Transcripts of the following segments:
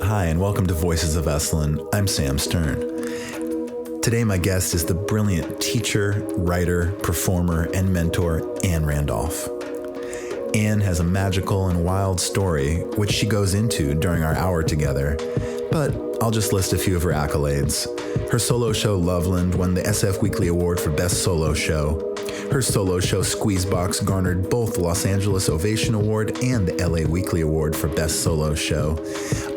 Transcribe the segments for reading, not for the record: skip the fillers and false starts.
Hi, and welcome to Voices of Esalen. I'm Sam Stern. Today, my guest is the brilliant teacher, writer, performer, and mentor, Anne Randolph. Anne has a magical and wild story, which she goes into during our hour together, but I'll just list a few of her accolades. Her solo show, Loveland, won the SF Weekly Award for Best Solo Show. Her solo show, Squeezebox, garnered both the Los Angeles Ovation Award and the LA Weekly Award for Best Solo Show.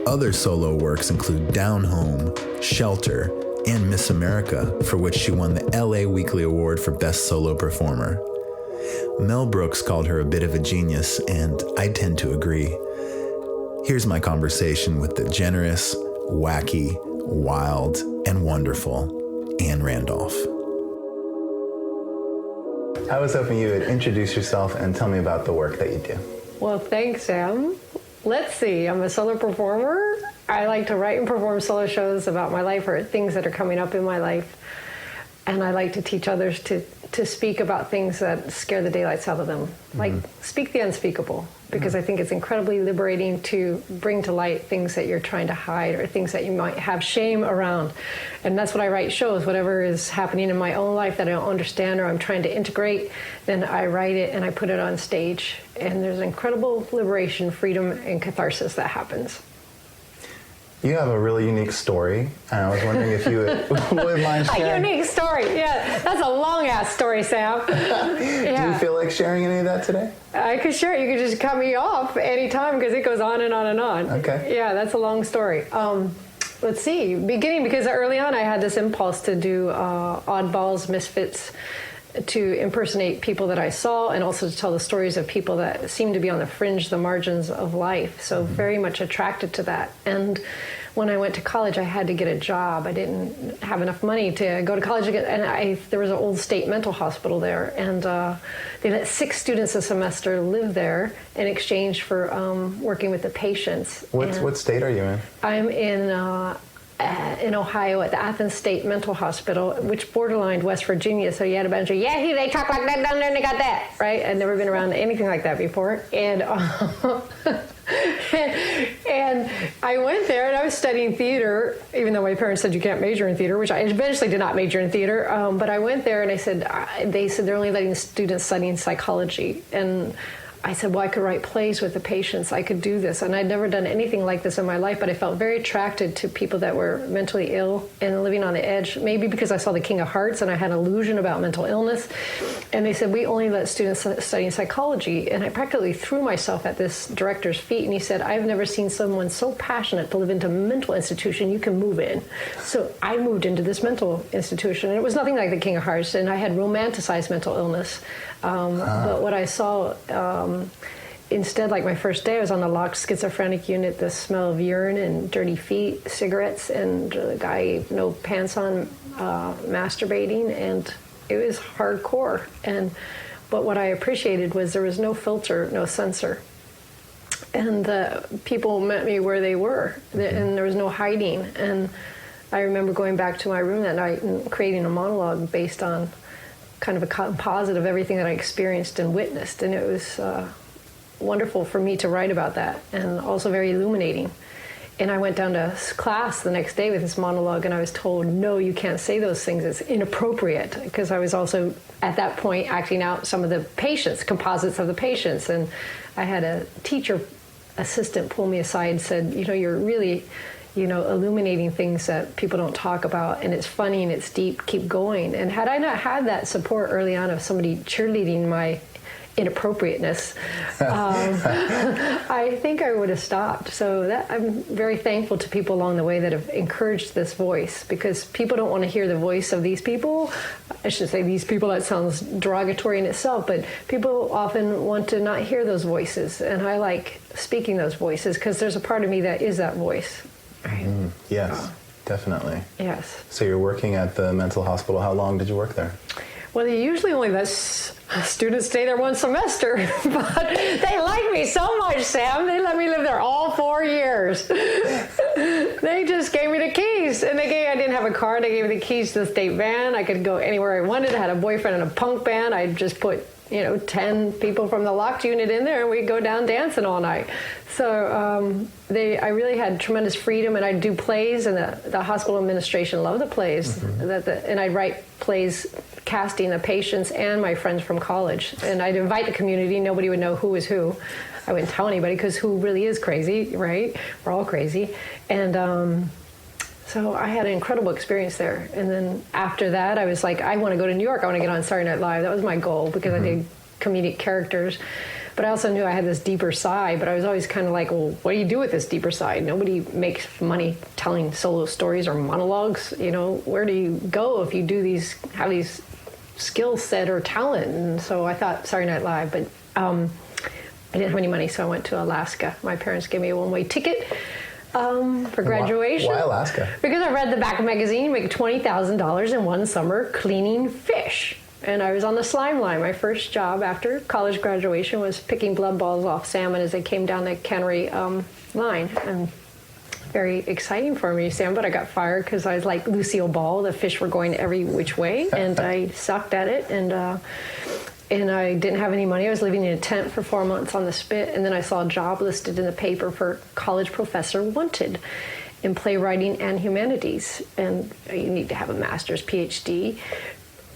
Other solo works include Down Home, Shelter, and Miss America, for which she won the LA Weekly Award for Best Solo Performer. Mel Brooks called her a bit of a genius, and I tend to agree. Here's my conversation with the generous, wacky, wild, and wonderful Anne Randolph. I was hoping you would introduce yourself and tell me about the work that you do. Well, thanks, Sam. Let's see. I'm a solo performer. I like to write and perform solo shows about my life or things that are coming up in my life. And I like to teach others to speak about things that scare the daylights out of them. Like, speak the unspeakable, because I think it's incredibly liberating to bring to light things that you're trying to hide or things that you might have shame around. And that's what I write shows. Whatever is happening in my own life that I don't understand or I'm trying to integrate, then I write it and I put it on stage. And there's incredible liberation, freedom, and catharsis that happens. You have a really unique story, and I was wondering if you would mind sharing. A unique story, yeah. That's a long-ass story, Sam. Yeah. Do you feel like sharing any of that today? I could share it. You could just cut me off anytime because it goes on and on and on. Okay. Yeah, that's a long story. Let's see. Beginning, because early on I had this impulse to do oddballs, misfits, to impersonate people that I saw, and also to tell the stories of people that seem to be on the fringe, the margins of life. So very much attracted to that. And when I went to college, I had to get a job. I didn't have enough money to go to college again, and there was an old state mental hospital there, and they let 6 students a semester live there in exchange for working with the patients. What state are you in? I'm in Ohio at the Athens State Mental Hospital, which borderlined West Virginia. So you had a bunch of, they talk like that down there and they got that, right? I'd never been around anything like that before. And and I went there and I was studying theater, even though my parents said you can't major in theater, which I eventually did not major in theater. But I went there and they said they're only letting students studying psychology. And I said, well, I could write plays with the patients. I could do this. And I'd never done anything like this in my life, but I felt very attracted to people that were mentally ill and living on the edge, maybe because I saw The King of Hearts and I had an illusion about mental illness. And they said, we only let students studying psychology. And I practically threw myself at this director's feet. And he said, I've never seen someone so passionate to live into a mental institution you can move in. So I moved into this mental institution. And it was nothing like The King of Hearts. And I had romanticized mental illness. But what I saw, instead, like my first day, I was on the locked schizophrenic unit, the smell of urine and dirty feet, cigarettes, and the guy, no pants on, masturbating, and it was hardcore. But what I appreciated was there was no filter, no censor. And people met me where they were, and there was no hiding. And I remember going back to my room that night and creating a monologue based on kind of a composite of everything that I experienced and witnessed. And it was wonderful for me to write about that, and also very illuminating. And I went down to class the next day with this monologue, and I was told, no, you can't say those things. It's inappropriate, because I was also, at that point, acting out some of the patients, composites of the patients. And I had a teacher assistant pull me aside and said, you're really illuminating things that people don't talk about, and it's funny and it's deep, keep going. And had I not had that support early on of somebody cheerleading my inappropriateness, I think I would have stopped. So I'm very thankful to people along the way that have encouraged this voice, because people don't want to hear the voice of these people. I should say these people, that sounds derogatory in itself, but people often want to not hear those voices. And I like speaking those voices because there's a part of me that is that voice. Right. Yes, definitely. Yes. So you're working at the mental hospital. How long did you work there? Well, they usually only let students stay there one semester, but they like me so much, Sam. They let me live there all 4 years. They just gave me the keys, and I didn't have a car. They gave me the keys to the state van. I could go anywhere I wanted. I had a boyfriend in a punk band. I just put 10 people from the locked unit in there, and we'd go down dancing all night. So I really had tremendous freedom, and I'd do plays, and the hospital administration loved the plays. And I'd write plays casting the patients and my friends from college. And I'd invite the community. Nobody would know who was who. I wouldn't tell anybody, because who really is crazy, right? We're all crazy. And so I had an incredible experience there. And then after that, I was like, I want to go to New York. I want to get on Saturday Night Live. That was my goal, because I did comedic characters. But I also knew I had this deeper side. But I was always kind of like, well, what do you do with this deeper side? Nobody makes money telling solo stories or monologues. Where do you go if you have these skill set or talent? And so I thought Saturday Night Live. But I didn't have any money, so I went to Alaska. My parents gave me a one-way ticket for graduation. Why Alaska? Because I read the back of the magazine, you make $20,000 in one summer cleaning fish. And I was on the slime line. My first job after college graduation was picking blood balls off salmon as they came down the cannery line. And very exciting for me, Sam, but I got fired because I was like Lucille Ball. The fish were going every which way, and I sucked at it. And I didn't have any money. I was living in a tent for 4 months on the spit, and then I saw a job listed in the paper for college professor wanted in playwriting and humanities. And you need to have a master's, PhD.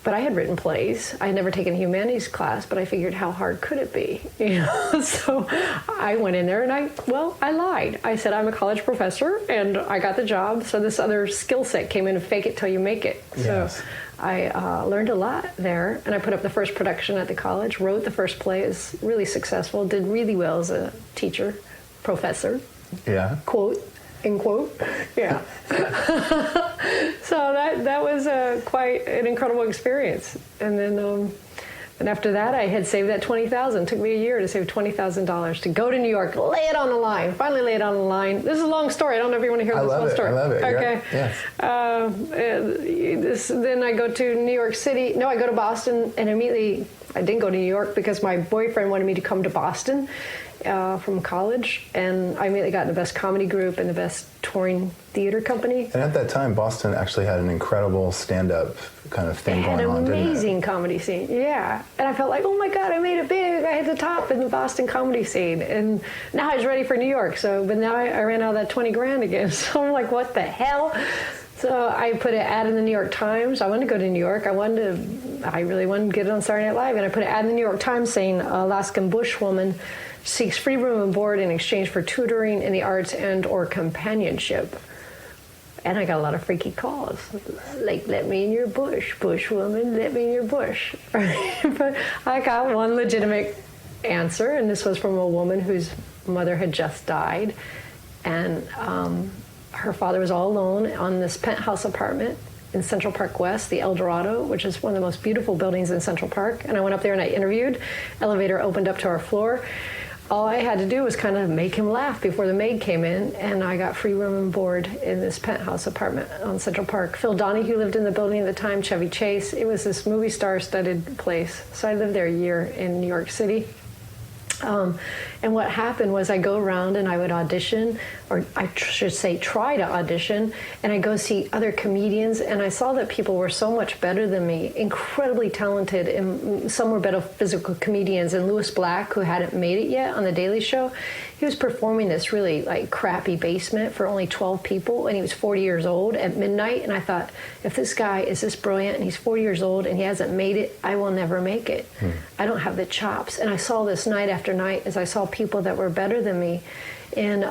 But I had written plays. I had never taken a humanities class, but I figured, how hard could it be? So I went in there and I lied. I said, I'm a college professor, and I got the job. So this other skill set came in, fake it till you make it. Yes. So I learned a lot there, and I put up the first production at the college, wrote the first play. It was really successful, did really well as a teacher, professor. Yeah. Quote. In quote, yeah. So that was quite an incredible experience. And then and after that, I had saved that $20,000. It took me a year to save $20,000 to go to New York, lay it on the line. Finally lay it on the line. This is a long story. I don't know if you want to hear this whole story. I love it. Okay. Yes. Then I go to New York City. No, I go to Boston, and immediately I didn't go to New York because my boyfriend wanted me to come to Boston. From college, and I immediately got in the best comedy group and the best touring theater company. And at that time, Boston actually had an incredible stand-up kind of thing going on, didn't it? An amazing comedy scene, yeah. And I felt like, oh my God, I made it big. I hit the top in the Boston comedy scene. And now I was ready for New York. But now I ran out of that 20 grand again. So I'm like, what the hell? So I put an ad in the New York Times. I wanted to go to New York. I really wanted to get it on Saturday Night Live. And I put an ad in the New York Times saying, Alaskan bushwoman seeks free room and board in exchange for tutoring in the arts and or companionship. And I got a lot of freaky calls. Like, let me in your bush, bushwoman, let me in your bush. But I got one legitimate answer, and this was from a woman whose mother had just died. And her father was all alone on this penthouse apartment in Central Park West, the El Dorado, which is one of the most beautiful buildings in Central Park. And I went up there and I interviewed. Elevator opened up to our floor. All I had to do was kind of make him laugh before the maid came in, and I got free room and board in this penthouse apartment on Central Park. Phil Donahue lived in the building at the time, Chevy Chase. It was this movie star-studded place. So I lived there a year in New York City. And what happened was I go around and I would audition, or I should say try to audition, and I go see other comedians, and I saw that people were so much better than me, incredibly talented, and some were better physical comedians. And Louis Black, who hadn't made it yet on The Daily Show, he was performing this really like crappy basement for only 12 people, and he was 40 years old at midnight. And I thought, if this guy is this brilliant and he's 40 years old and he hasn't made it, I will never make it. I don't have the chops. And I saw this night after night as I saw people that were better than me. And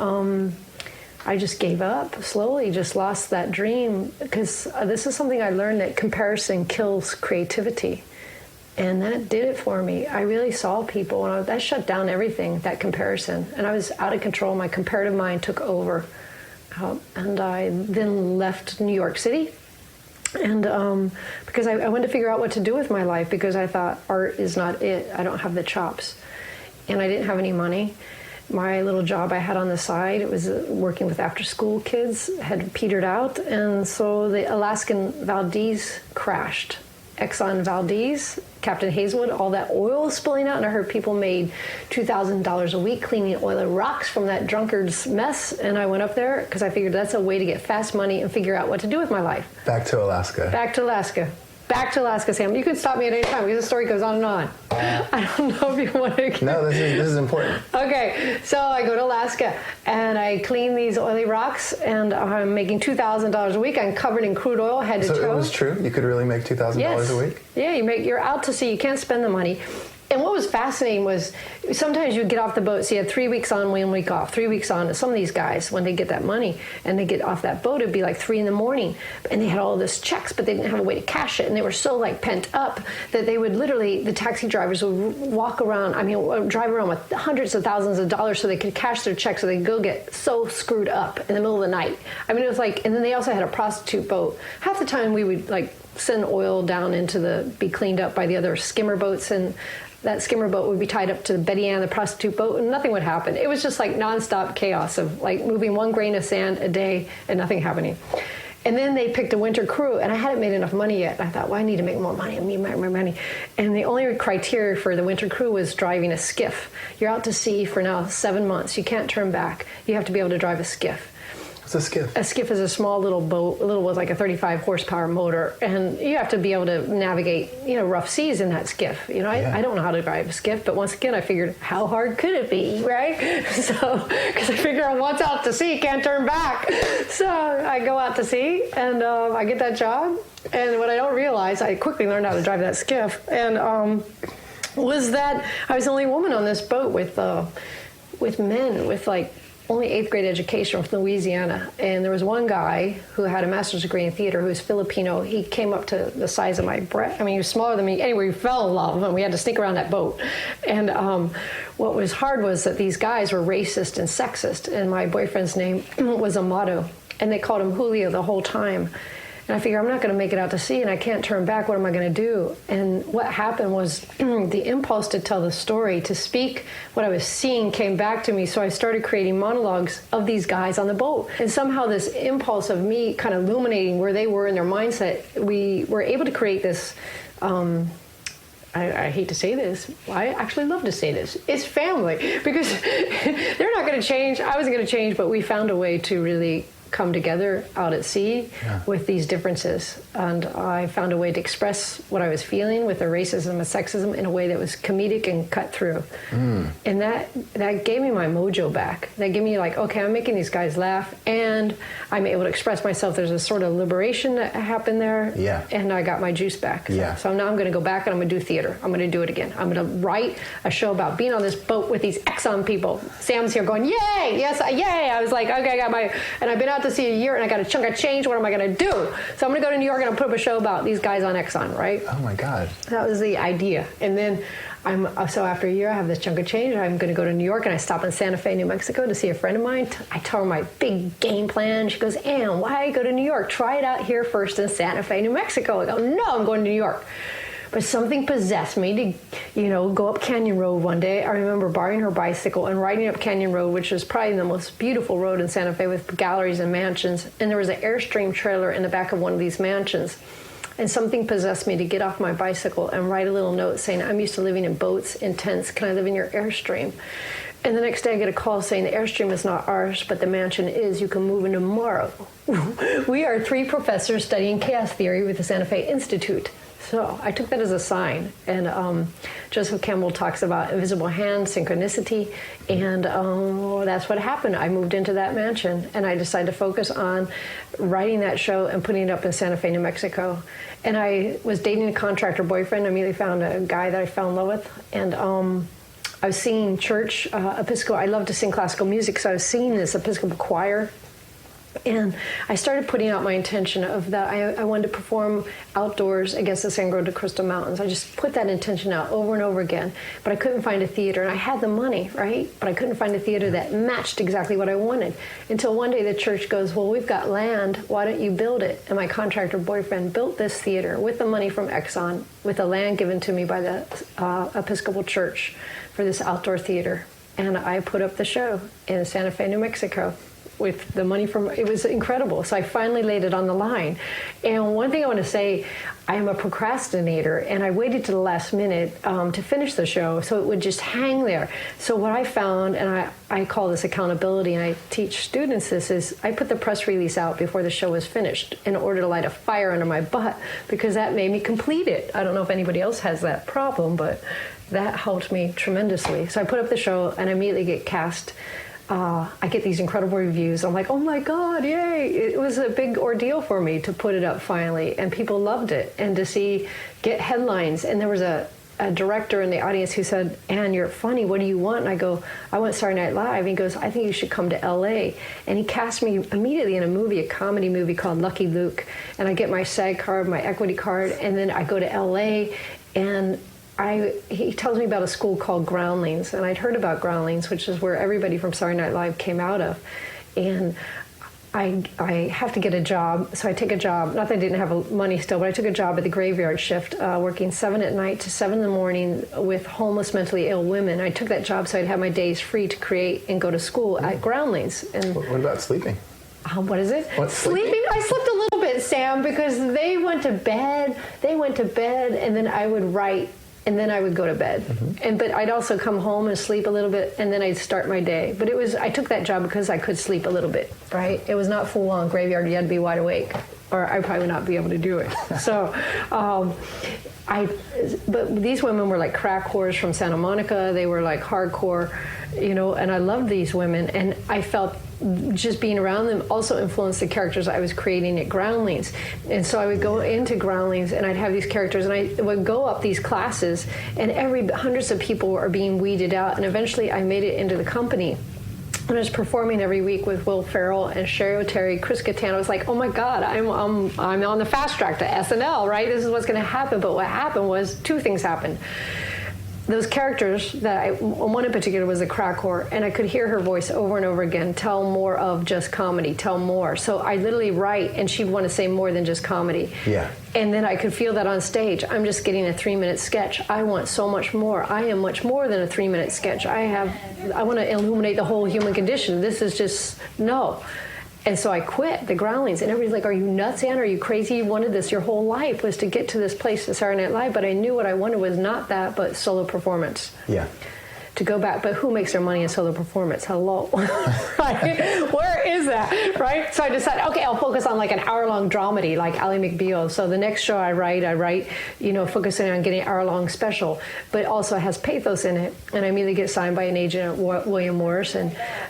I just gave up slowly, just lost that dream, because this is something I learned, that comparison kills creativity. And that did it for me. I really saw people, and that shut down everything, that comparison. And I was out of control. My comparative mind took over. And I then left New York City. And because I wanted to figure out what to do with my life, because I thought art is not it. I don't have the chops. And I didn't have any money. My little job I had on the side, it was working with after-school kids, had petered out. And so the Alaskan Valdez crashed. Exxon Valdez, Captain Hazelwood, all that oil spilling out, and I heard people made $2,000 a week cleaning oily rocks from that drunkard's mess. And I went up there because I figured that's a way to get fast money and figure out what to do with my life. Back to Alaska. Back to Alaska. back to Alaska, Sam. You can stop me at any time because the story goes on and on. I don't know if you want to. No, this is important. Okay, so I go to Alaska and I clean these oily rocks, and I'm making $2,000 a week. I'm covered in crude oil, head to toe. So it was true? You could really make $2,000 a week? Yeah, you're out to sea. You can't spend the money. And what was fascinating was sometimes you get off the boat, so you had 3 weeks on, 1 week off, 3 weeks on. Some of these guys, when they get that money and they get off that boat, it'd be like 3 a.m. and they had all this checks, but they didn't have a way to cash it. And they were so like pent up that they would literally, the taxi drivers would walk around, drive around with hundreds of thousands of dollars so they could cash their checks, so they'd go get so screwed up in the middle of the night. It was like, and then they also had a prostitute boat. Half the time we would like send oil down be cleaned up by the other skimmer boats, and that skimmer boat would be tied up to the Betty Ann, the prostitute boat, and nothing would happen. It was just like nonstop chaos of like moving 1 grain of sand a day and nothing happening. And then they picked a winter crew, and I hadn't made enough money yet. I thought, well, I need to make more money. I need more money. And the only criteria for the winter crew was driving a skiff. You're out to sea for now 7 months. You can't turn back. You have to be able to drive a skiff. What's a skiff? A skiff is a small little boat, with like a 35 horsepower motor, and you have to be able to navigate, rough seas in that skiff. I don't know how to drive a skiff, but once again, I figured, how hard could it be, right? So, because I figure once out to sea, can't turn back. So I go out to sea, and I get that job, and what I don't realize, I quickly learned how to drive that skiff, and was that I was the only woman on this boat with men, with like only 8th grade education from Louisiana. And there was one guy who had a master's degree in theater who was Filipino. He came up to the size of my breast. He was smaller than me. Anyway, we fell in love, and we had to sneak around that boat. And what was hard was that these guys were racist and sexist, and my boyfriend's name was Amato, and they called him Julio the whole time. And I figured, I'm not going to make it out to sea, and I can't turn back. What am I going to do? And what happened was the impulse to tell the story, to speak what I was seeing, came back to me. So I started creating monologues of these guys on the boat. And somehow this impulse of me kind of illuminating where they were in their mindset, we were able to create this, I hate to say this, I actually love to say this, it's family. Because they're not going to change, I wasn't going to change, but we found a way to really come together out at sea with these differences. And I found a way to express what I was feeling with the racism and sexism in a way that was comedic and cut through. And that gave me my mojo back. That gave me like, okay, I'm making these guys laugh, and I'm able to express myself. There's a sort of liberation that happened there. And I got my juice back. So now I'm going to go back and I'm going to do theater. I'm going to do it again. I'm going to write a show about being on this boat with these Exxon people. Sam's here going, yay, yes, yay. I was like, okay, I got and I've been out to sea a year, and I got a chunk of change. What am I going to do? So I'm going to go to New York and I'll put up a show about these guys on Exxon, right? Oh my God. That was the idea. And then so after a year, I have this chunk of change. I'm going to go to New York, and I stop in Santa Fe, New Mexico to see a friend of mine. I tell her my big game plan. She goes, Ann, why go to New York? Try it out here first in Santa Fe, New Mexico. I go, no, I'm going to New York. But something possessed me to, go up Canyon Road one day. I remember borrowing her bicycle and riding up Canyon Road, which is probably the most beautiful road in Santa Fe with galleries and mansions. And there was an Airstream trailer in the back of one of these mansions. And something possessed me to get off my bicycle and write a little note saying, I'm used to living in boats, in tents. Can I live in your Airstream? And the next day I get a call saying the Airstream is not ours, but the mansion is. You can move in tomorrow. We are 3 professors studying chaos theory with the Santa Fe Institute. So I took that as a sign. And Joseph Campbell talks about invisible hands, synchronicity, and that's what happened. I moved into that mansion, and I decided to focus on writing that show and putting it up in Santa Fe, New Mexico. And I was dating a contractor boyfriend. I immediately found a guy that I fell in love with, and I was singing church, Episcopal. I love to sing classical music, so I was singing this Episcopal choir. And I started putting out my intention of that I wanted to perform outdoors against the Sangre de Cristo Mountains. I just put that intention out over and over again, but I couldn't find a theater. And I had the money, right? But I couldn't find a theater that matched exactly what I wanted. Until one day the church goes, well, we've got land. Why don't you build it? And my contractor boyfriend built this theater with the money from Exxon, with the land given to me by the Episcopal Church for this outdoor theater. And I put up the show in Santa Fe, New Mexico. with the money from, it was incredible. So I finally laid it on the line. And one thing I want to say, I am a procrastinator, and I waited to the last minute to finish the show, so it would just hang there. So what I found, and I call this accountability, and I teach students this, is I put the press release out before the show was finished in order to light a fire under my butt, because that made me complete it. I don't know if anybody else has that problem, but that helped me tremendously. So I put up the show, and I immediately get cast. I get these incredible reviews. I'm like, oh my God, yay. It was a big ordeal for me to put it up finally, and people loved it. And to get headlines. And there was a director in the audience who said, Anne, you're funny, what do you want? And I go, I want Saturday Night Live. And he goes, I think you should come to LA. And he cast me immediately in a comedy movie called Lucky Luke. And I get my SAG card, my equity card, and then I go to LA, and he tells me about a school called Groundlings, and I'd heard about Groundlings, which is where everybody from Saturday Night Live came out of. And I have to get a job, so I take a job. Not that I didn't have money still, but I took a job at the graveyard shift, working 7 at night to 7 in the morning with homeless, mentally ill women. I took that job so I'd have my days free to create and go to school at Groundlings. And what about sleeping? What is it? Sleeping? I slept a little bit, Sam, because they went to bed, and then I would write. And then I would go to bed. Mm-hmm. But I'd also come home and sleep a little bit, and then I'd start my day. But I took that job because I could sleep a little bit, right? It was not full on graveyard. You had to be wide awake, or I probably would not be able to do it. So, but these women were like crack whores from Santa Monica. They were like hardcore, and I loved these women. And I felt just being around them also influenced the characters I was creating at Groundlings. And so I would go into Groundlings, and I'd have these characters, and I would go up these classes, and hundreds of people are being weeded out. And eventually I made it into the company. And I was performing every week with Will Ferrell and Sherry O'Terry, Chris Kattan. I was like, oh my God, I'm on the fast track to SNL, right? This is what's going to happen. But what happened was 2 things happened. Those characters one in particular was a crack whore, and I could hear her voice over and over again, tell more of just comedy, tell more. So I literally write, and she'd want to say more than just comedy. Yeah. And then I could feel that on stage. I'm just getting a 3-minute sketch. I want so much more. I am much more than a 3-minute sketch. I want to illuminate the whole human condition. This is just, no. And so I quit the Groundlings, and everybody's like, are you nuts, Anne? Are you crazy? You wanted this your whole life, was to get to this place to Saturday Night Live, but I knew what I wanted was not that, but solo performance. Yeah. To go back, but who makes their money in solo performance? Hello. Right? Where is that? Right? So I decided, okay, I'll focus on like an hour-long dramedy like Ally McBeal. So the next show I write, focusing on getting an hour-long special, but also has pathos in it. And I immediately get signed by an agent at William Morris.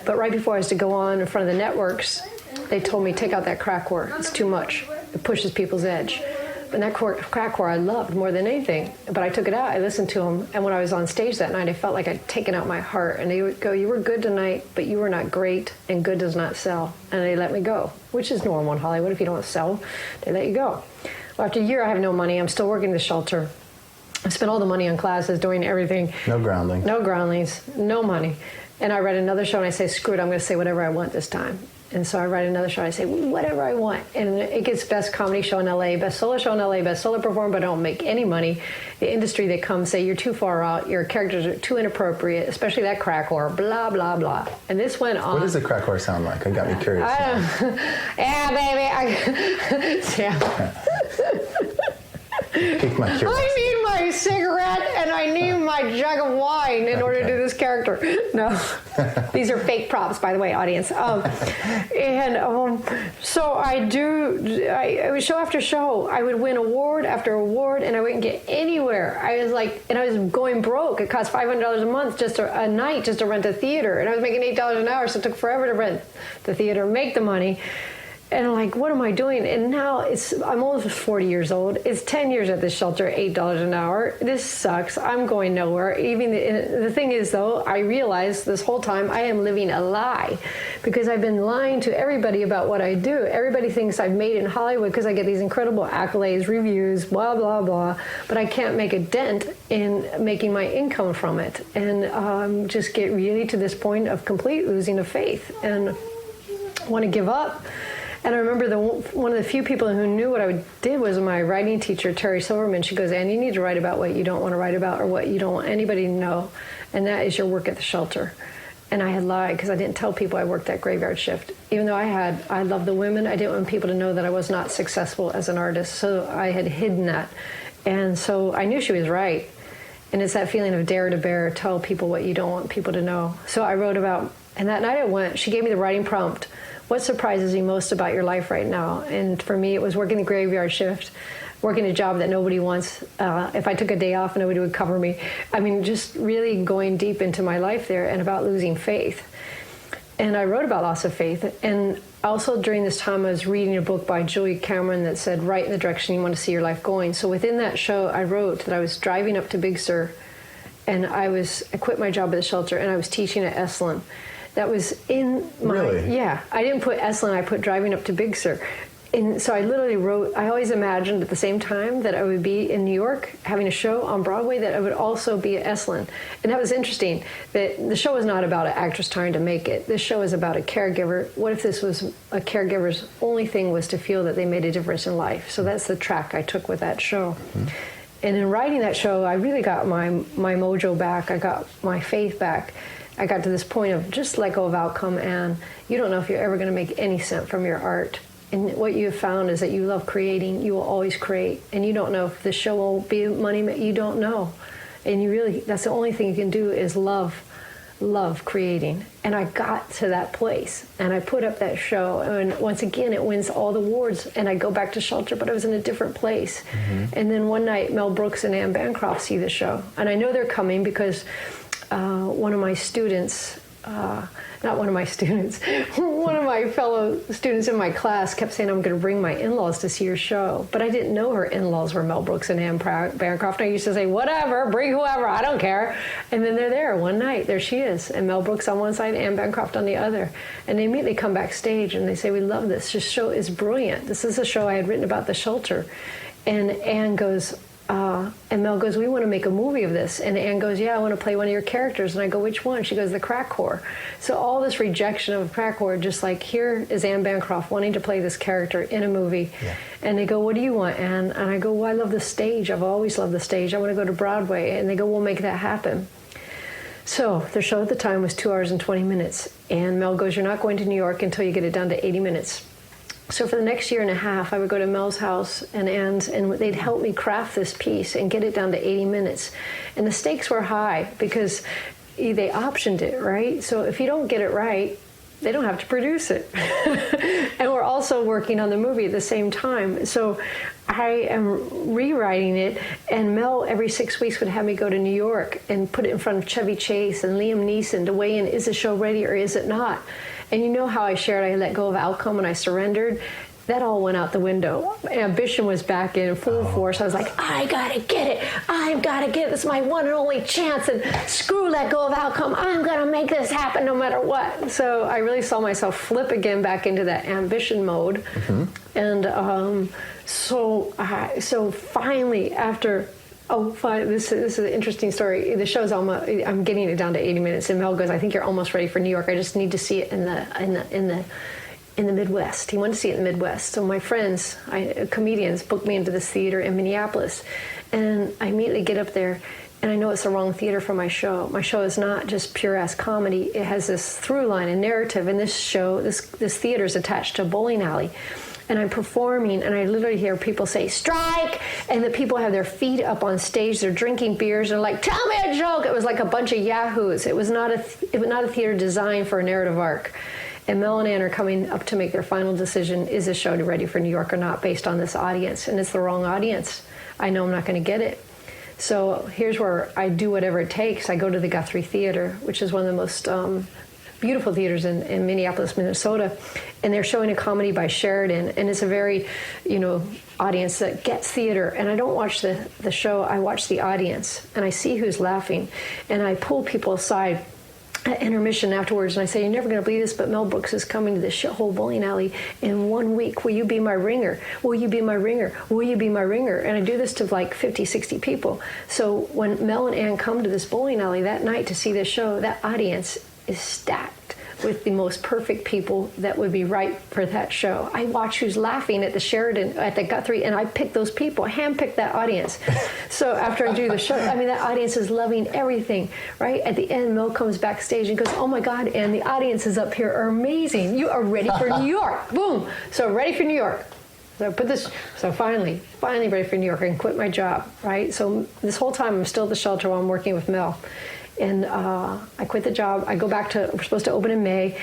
But right before I was to go on in front of the networks, they told me, take out that crack whore. It's too much. It pushes people's edge. And that crack whore I loved more than anything. But I took it out. I listened to them. And when I was on stage that night, I felt like I'd taken out my heart. And they would go, you were good tonight, but you were not great, and good does not sell. And they let me go, which is normal in Hollywood. If you don't sell, they let you go. Well, after a year, I have no money. I'm still working the shelter. I spent all the money on classes, doing everything. No Groundlings. No Groundlings. No money. And I write another show, and I say, screw it, I'm going to say whatever I want this time. And so I write another show. I say, whatever I want. And it gets best comedy show in LA, best solo show in LA, best solo performer, but I don't make any money. The industry, they come say, you're too far out. Your characters are too inappropriate, especially that crack whore, blah, blah, blah. And this went on. What does a crack whore sound like? It got me curious. Yeah, baby. Yeah. Pique my curiosity. I need my cigarette and I need my jug of wine in order to do this character. No, these are fake props, by the way, audience. So I would show after show, I would win award after award, and I wouldn't get anywhere. I was going broke. It cost $500 a month a night just to rent a theater, and I was making $8 an hour, so it took forever to rent the theater, make the money. And I'm like, what am I doing? And now I'm almost 40 years old. It's 10 years at this shelter, $8 an hour. This sucks. I'm going nowhere. Even the thing is, though, I realized this whole time I am living a lie, because I've been lying to everybody about what I do. Everybody thinks I've made it in Hollywood because I get these incredible accolades, reviews, blah, blah, blah. But I can't make a dent in making my income from it. And just get really to this point of complete losing of faith and want to give up. And I remember one of the few people who knew what I did was my writing teacher, Terry Silverman. She goes, Anne, you need to write about what you don't want to write about, or what you don't want anybody to know, and that is your work at the shelter. And I had lied because I didn't tell people I worked that graveyard shift. Even though I loved the women, I didn't want people to know that I was not successful as an artist. So I had hidden that. And so I knew she was right. And it's that feeling of dare to bear, tell people what you don't want people to know. So I wrote about, and that night I went, she gave me the writing prompt. What surprises you most about your life right now? And for me, it was working the graveyard shift, working a job that nobody wants. If I took a day off, nobody would cover me. I mean, just really going deep into my life there and about losing faith. And I wrote about loss of faith. And also during this time, I was reading a book by Julia Cameron that said, write in the direction you want to see your life going. So within that show, I wrote that I was driving up to Big Sur, and I quit my job at the shelter, and I was teaching at Esalen. That was in my, really? Yeah. I didn't put Esalen, I put driving up to Big Sur. And so I literally wrote, I always imagined at the same time that I would be in New York having a show on Broadway, that I would also be at Esalen. And that was interesting, that the show is not about an actress trying to make it. This show is about a caregiver. What if this was a caregiver's only thing was to feel that they made a difference in life? So that's the track I took with that show. Mm-hmm. And in writing that show, I really got my mojo back. I got my faith back. I got to this point of just let go of outcome, and you don't know if you're ever going to make any cent from your art. And what you have found is that you love creating. You will always create. And you don't know if the show will be money. You don't know. And you really, that's the only thing you can do is love creating. And I got to that place. And I put up that show. And once again, it wins all the awards. And I go back to shelter, but I was in a different place. Mm-hmm. And then one night, Mel Brooks and Anne Bancroft see the show. And I know they're coming because one of my students... not one of my students, one of my fellow students in my class kept saying, I'm going to bring my in-laws to see your show. But I didn't know her in-laws were Mel Brooks and Anne Bancroft. I used to say, whatever, bring whoever, I don't care. And then they're there one night, there she is. And Mel Brooks on one side, Anne Bancroft on the other. And they immediately come backstage and they say, we love this. This show is brilliant. This is a show I had written about the shelter. And Anne goes, and Mel goes, we want to make a movie of this. And Anne goes, yeah, I want to play one of your characters. And I go, which one? She goes, the crack whore. So all this rejection of crack whore, just like here is Anne Bancroft wanting to play this character in a movie. Yeah. And they go, what do you want, Anne? And I go, well, I love the stage. I've always loved the stage. I want to go to Broadway. And they go, we'll make that happen. So their show at the time was 2 hours and 20 minutes. And Mel goes, you're not going to New York until you get it down to 80 minutes. So for the next year and a half, I would go to Mel's house and Anne's, and they'd help me craft this piece and get it down to 80 minutes. And the stakes were high because they optioned it, right? So if you don't get it right, they don't have to produce it. And we're also working on the movie at the same time. So I am rewriting it, and Mel every 6 weeks would have me go to New York and put it in front of Chevy Chase and Liam Neeson to weigh in, is the show ready or is it not? And you know how I shared I let go of outcome and I surrendered? That all went out the window. Ambition was back in full force. I was like, I gotta get it. I've gotta get it. This is my one and only chance. And screw let go of outcome. I'm gonna make this happen no matter what. So I really saw myself flip again back into that ambition mode. Mm-hmm. And so finally, after... Oh, fine. This is an interesting story. The show's almost, I'm getting it down to 80 minutes, and Mel goes, I think you're almost ready for New York. I just need to see it in the Midwest. He wanted to see it in the Midwest. So my friends, comedians, booked me into this theater in Minneapolis. And I immediately get up there, and I know it's the wrong theater for my show. My show is not just pure-ass comedy. It has this through line and narrative. And this show, this theater is attached to a bowling alley. And I'm performing, and I literally hear people say, strike! And the people have their feet up on stage. They're drinking beers. They're like, tell me a joke! It was like a bunch of yahoos. It was not a theater designed for a narrative arc. And Mel and Ann are coming up to make their final decision, is this show ready for New York or not, based on this audience. And it's the wrong audience. I know I'm not going to get it. So here's where I do whatever it takes. I go to the Guthrie Theater, which is one of the most... beautiful theaters in Minneapolis, Minnesota, and they're showing a comedy by Sheridan, and it's a very, audience that gets theater. And I don't watch the show, I watch the audience, and I see who's laughing, and I pull people aside at intermission afterwards, and I say, you're never going to believe this, but Mel Brooks is coming to this shithole bowling alley in 1 week. Will you be my ringer? Will you be my ringer? Will you be my ringer? And I do this to like 50, 60 people. So when Mel and Ann come to this bowling alley that night to see this show, that audience is stacked. with the most perfect people that would be right for that show. I watch who's laughing at the Sheridan, at the Guthrie, and I pick those people, handpick that audience. So after I do the show, I mean, that audience is loving everything, right? At the end, Mel comes backstage and goes, oh my God, and the audiences up here are amazing. You are ready for New York. Boom. So ready for New York. So finally ready for New York, and quit my job, right? So this whole time I'm still at the shelter while I'm working with Mel. And I quit the job. I go back to, we're supposed to open in May.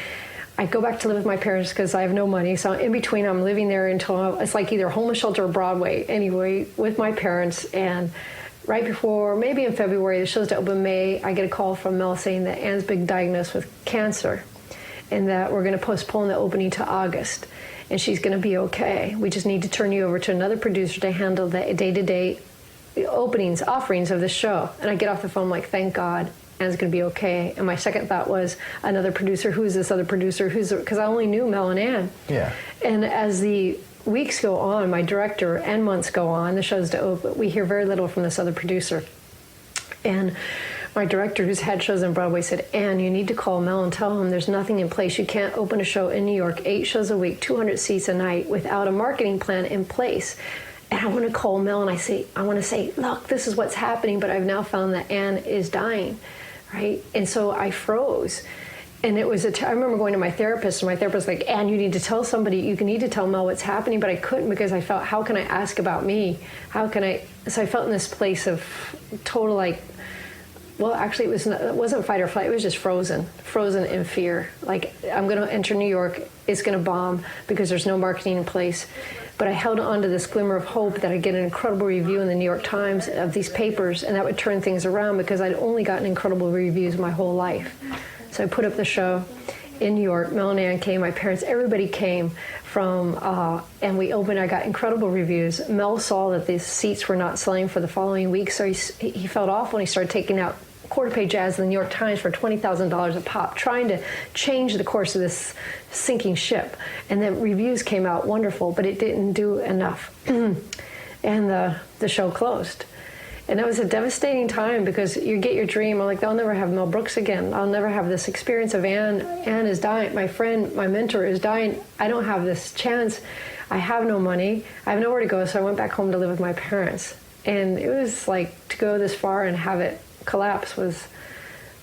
I go back to live with my parents because I have no money. So in between, I'm living there until it's like either homeless shelter or Broadway. Anyway, with my parents. And right before, maybe in February, the show's to open in May, I get a call from Mel saying that Anne's been diagnosed with cancer and that we're going to postpone the opening to August. And she's going to be okay. We just need to turn you over to another producer to handle the day-to-day offerings of the show. And I get off the phone like, thank God, Anne's going to be okay. And my second thought was, another producer, who's this other producer? Because I only knew Mel and Anne. Yeah. And as the weeks go on, my director, and months go on, the show's to open, we hear very little from this other producer. And my director, who's had shows on Broadway, said, Anne, you need to call Mel and tell him there's nothing in place. You can't open a show in New York, 8 shows a week, 200 seats a night, without a marketing plan in place. And I want to call Mel and I want to say, look, this is what's happening, but I've now found that Anne is dying, right? And so I froze. And it was I remember going to my therapist, and my therapist was like, Anne, you need to tell somebody, you need to tell Mel what's happening, but I couldn't because I felt, how can I ask about me? So I felt in this place of total well, actually, it wasn't fight or flight. It was just frozen in fear. Like, I'm going to enter New York. It's going to bomb because there's no marketing in place. But I held on to this glimmer of hope that I'd get an incredible review in the New York Times of these papers, and that would turn things around because I'd only gotten incredible reviews my whole life. So I put up the show in New York. Mel and Anne came, my parents, everybody came and we opened. I got incredible reviews. Mel saw that these seats were not selling for the following week, so he felt awful when he started taking out quarter-page ads in the New York Times for $20,000 a pop, trying to change the course of this sinking ship. And then reviews came out wonderful, but it didn't do enough. And the show closed. And that was a devastating time because you get your dream. I'm like, I'll never have Mel Brooks again. I'll never have this experience of Anne. Anne is dying. My friend, my mentor is dying. I don't have this chance. I have no money. I have nowhere to go. So I went back home to live with my parents. And it was like, to go this far and have it collapse was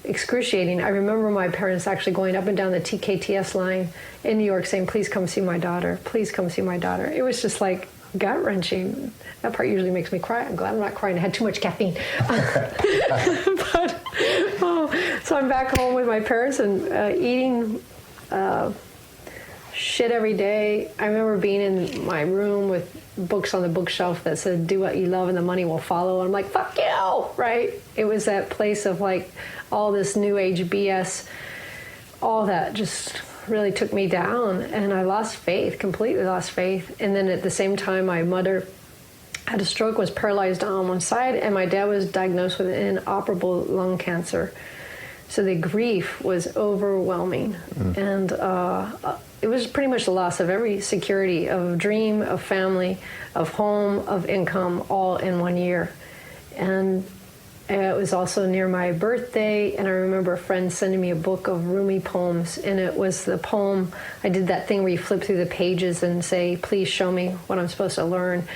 excruciating. I remember my parents actually going up and down the TKTS line in New York saying, please come see my daughter. Please come see my daughter. It was just like gut-wrenching. That part usually makes me cry. I'm glad I'm not crying. I had too much caffeine. So I'm back home with my parents and eating shit every day. I remember being in my room with books on the bookshelf that said, do what you love and the money will follow. And I'm like, fuck you, right? It was that place of like all this new age BS, all that just really took me down. And I lost faith, completely lost faith. And then at the same time, my mother had a stroke, was paralyzed on one side, and my dad was diagnosed with inoperable lung cancer. So the grief was overwhelming. And it was pretty much the loss of every security, of dream, of family, of home, of income, all in 1 year. And it was also near my birthday, and I remember a friend sending me a book of Rumi poems, and it was the poem, I did that thing where you flip through the pages and say, please show me what I'm supposed to learn.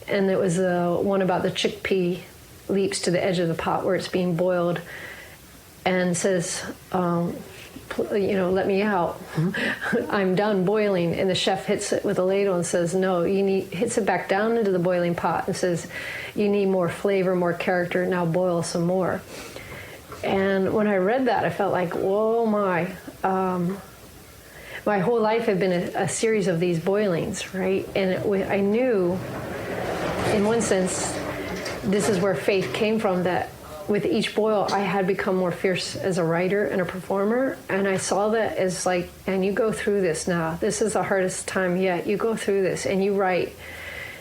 And it was one about the chickpea leaps to the edge of the pot where it's being boiled and says, let me out. I'm done boiling. And the chef hits it with a ladle and says, no, hits it back down into the boiling pot and says, you need more flavor, more character, now boil some more. And when I read that, I felt like, whoa, my whole life had been a series of these boilings, right? And I knew, in one sense, this is where faith came from, that with each boil, I had become more fierce as a writer and a performer. And I saw that as like, and you go through this now. This is the hardest time yet. You go through this and you write.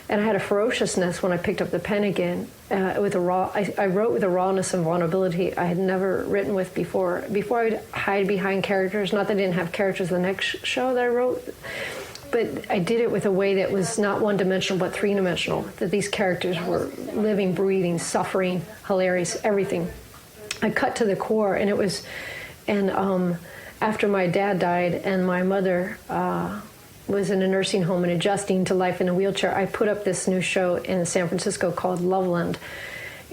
And I had a ferociousness when I picked up the pen again. I wrote with a rawness and vulnerability I had never written with before. Before I would hide behind characters. Not that I didn't have characters the next show that I wrote, but I did it with a way that was not one-dimensional, but three-dimensional, that these characters were living, breathing, suffering, hilarious, everything. I cut to the core, and it was, and after my dad died and my mother was in a nursing home and adjusting to life in a wheelchair, I put up this new show in San Francisco called Loveland.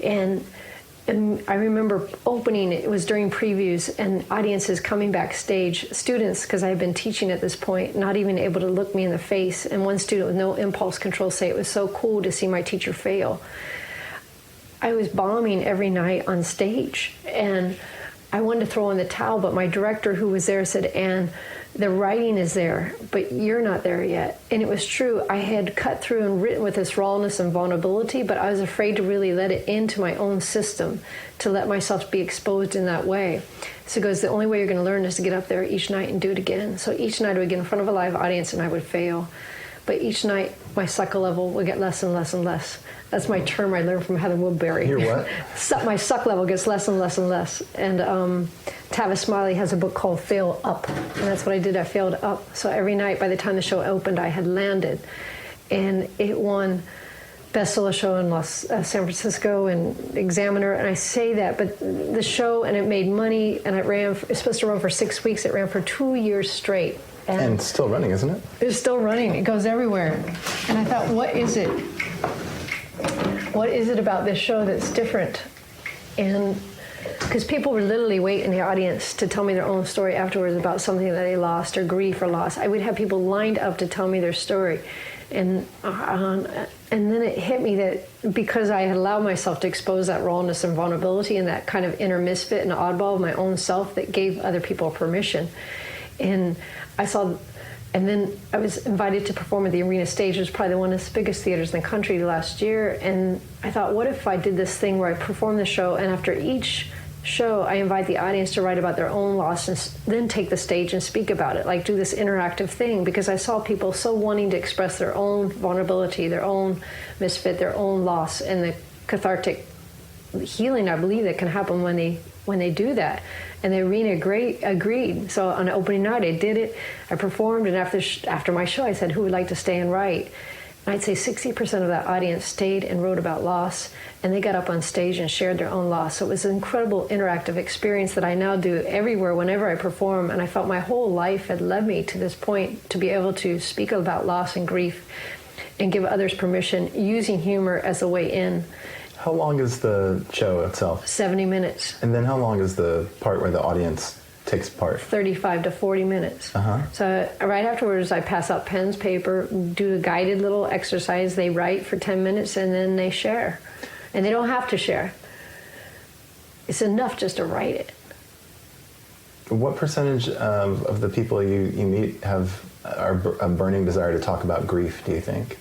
And I remember opening, it was during previews, and audiences coming backstage, students, because I had been teaching at this point, not even able to look me in the face, and one student with no impulse control say it was so cool to see my teacher fail. I was bombing every night on stage, and I wanted to throw in the towel, but my director who was there said, "Anne, the writing is there, but you're not there yet." And it was true. I had cut through and written with this rawness and vulnerability, but I was afraid to really let it into my own system, to let myself be exposed in that way. So he goes, the only way you're going to learn is to get up there each night and do it again. So each night I would get in front of a live audience and I would fail. But each night my suck level would get less and less and less. That's my term I learned from Heather Woodbury. Your what? My suck level gets less and less and less. And Tavis Smiley has a book called Fail Up. And that's what I did. I failed up. So every night, by the time the show opened, I had landed. And it won Best Solo Show in San Francisco and Examiner. And I say that, but the show, and it made money, and it's supposed to run for 6 weeks. It ran for 2 years straight. And it's still running, isn't it? It's still running. It goes everywhere. And I thought, what is it? What is it about this show that's different? And because people would literally wait in the audience to tell me their own story afterwards about something that they lost or grief or loss. I would have people lined up to tell me their story. And then it hit me that because I had allowed myself to expose that rawness and vulnerability and that kind of inner misfit and oddball of my own self, that gave other people permission. And and then I was invited to perform at the Arena Stage, which was probably one of the biggest theaters in the country last year. And I thought, what if I did this thing where I perform the show, and after each show, I invite the audience to write about their own loss and then take the stage and speak about it, like do this interactive thing, because I saw people so wanting to express their own vulnerability, their own misfit, their own loss, and the cathartic healing, I believe, that can happen when they do that. And the Arena agreed. So on opening night, I did it. I performed, and after my show, I said, who would like to stay and write? And I'd say 60% of that audience stayed and wrote about loss, and they got up on stage and shared their own loss. So it was an incredible interactive experience that I now do everywhere, whenever I perform. And I felt my whole life had led me to this point, to be able to speak about loss and grief and give others permission, using humor as a way in. How long is the show itself? 70 minutes. And then how long is the part where the audience takes part? 35 to 40 minutes. Uh-huh. So right afterwards, I pass out pens, paper, do a guided little exercise. They write for 10 minutes, and then they share. And they don't have to share. It's enough just to write it. What percentage of the people you meet have a burning desire to talk about grief, do you think?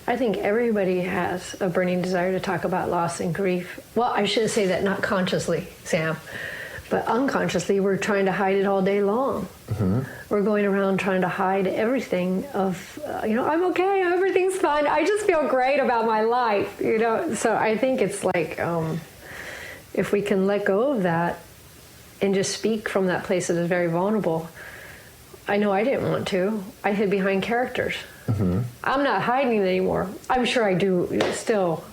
I think everybody has a burning desire to talk about loss and grief. Well, I should say that not consciously, Sam, but unconsciously we're trying to hide it all day long. Mm-hmm. We're going around trying to hide everything of, I'm okay, everything's fine, I just feel great about my life, So I think it's like, if we can let go of that and just speak from that place that is very vulnerable. I know I didn't want to. I hid behind characters. Mm-hmm. I'm not hiding anymore. I'm sure I do still,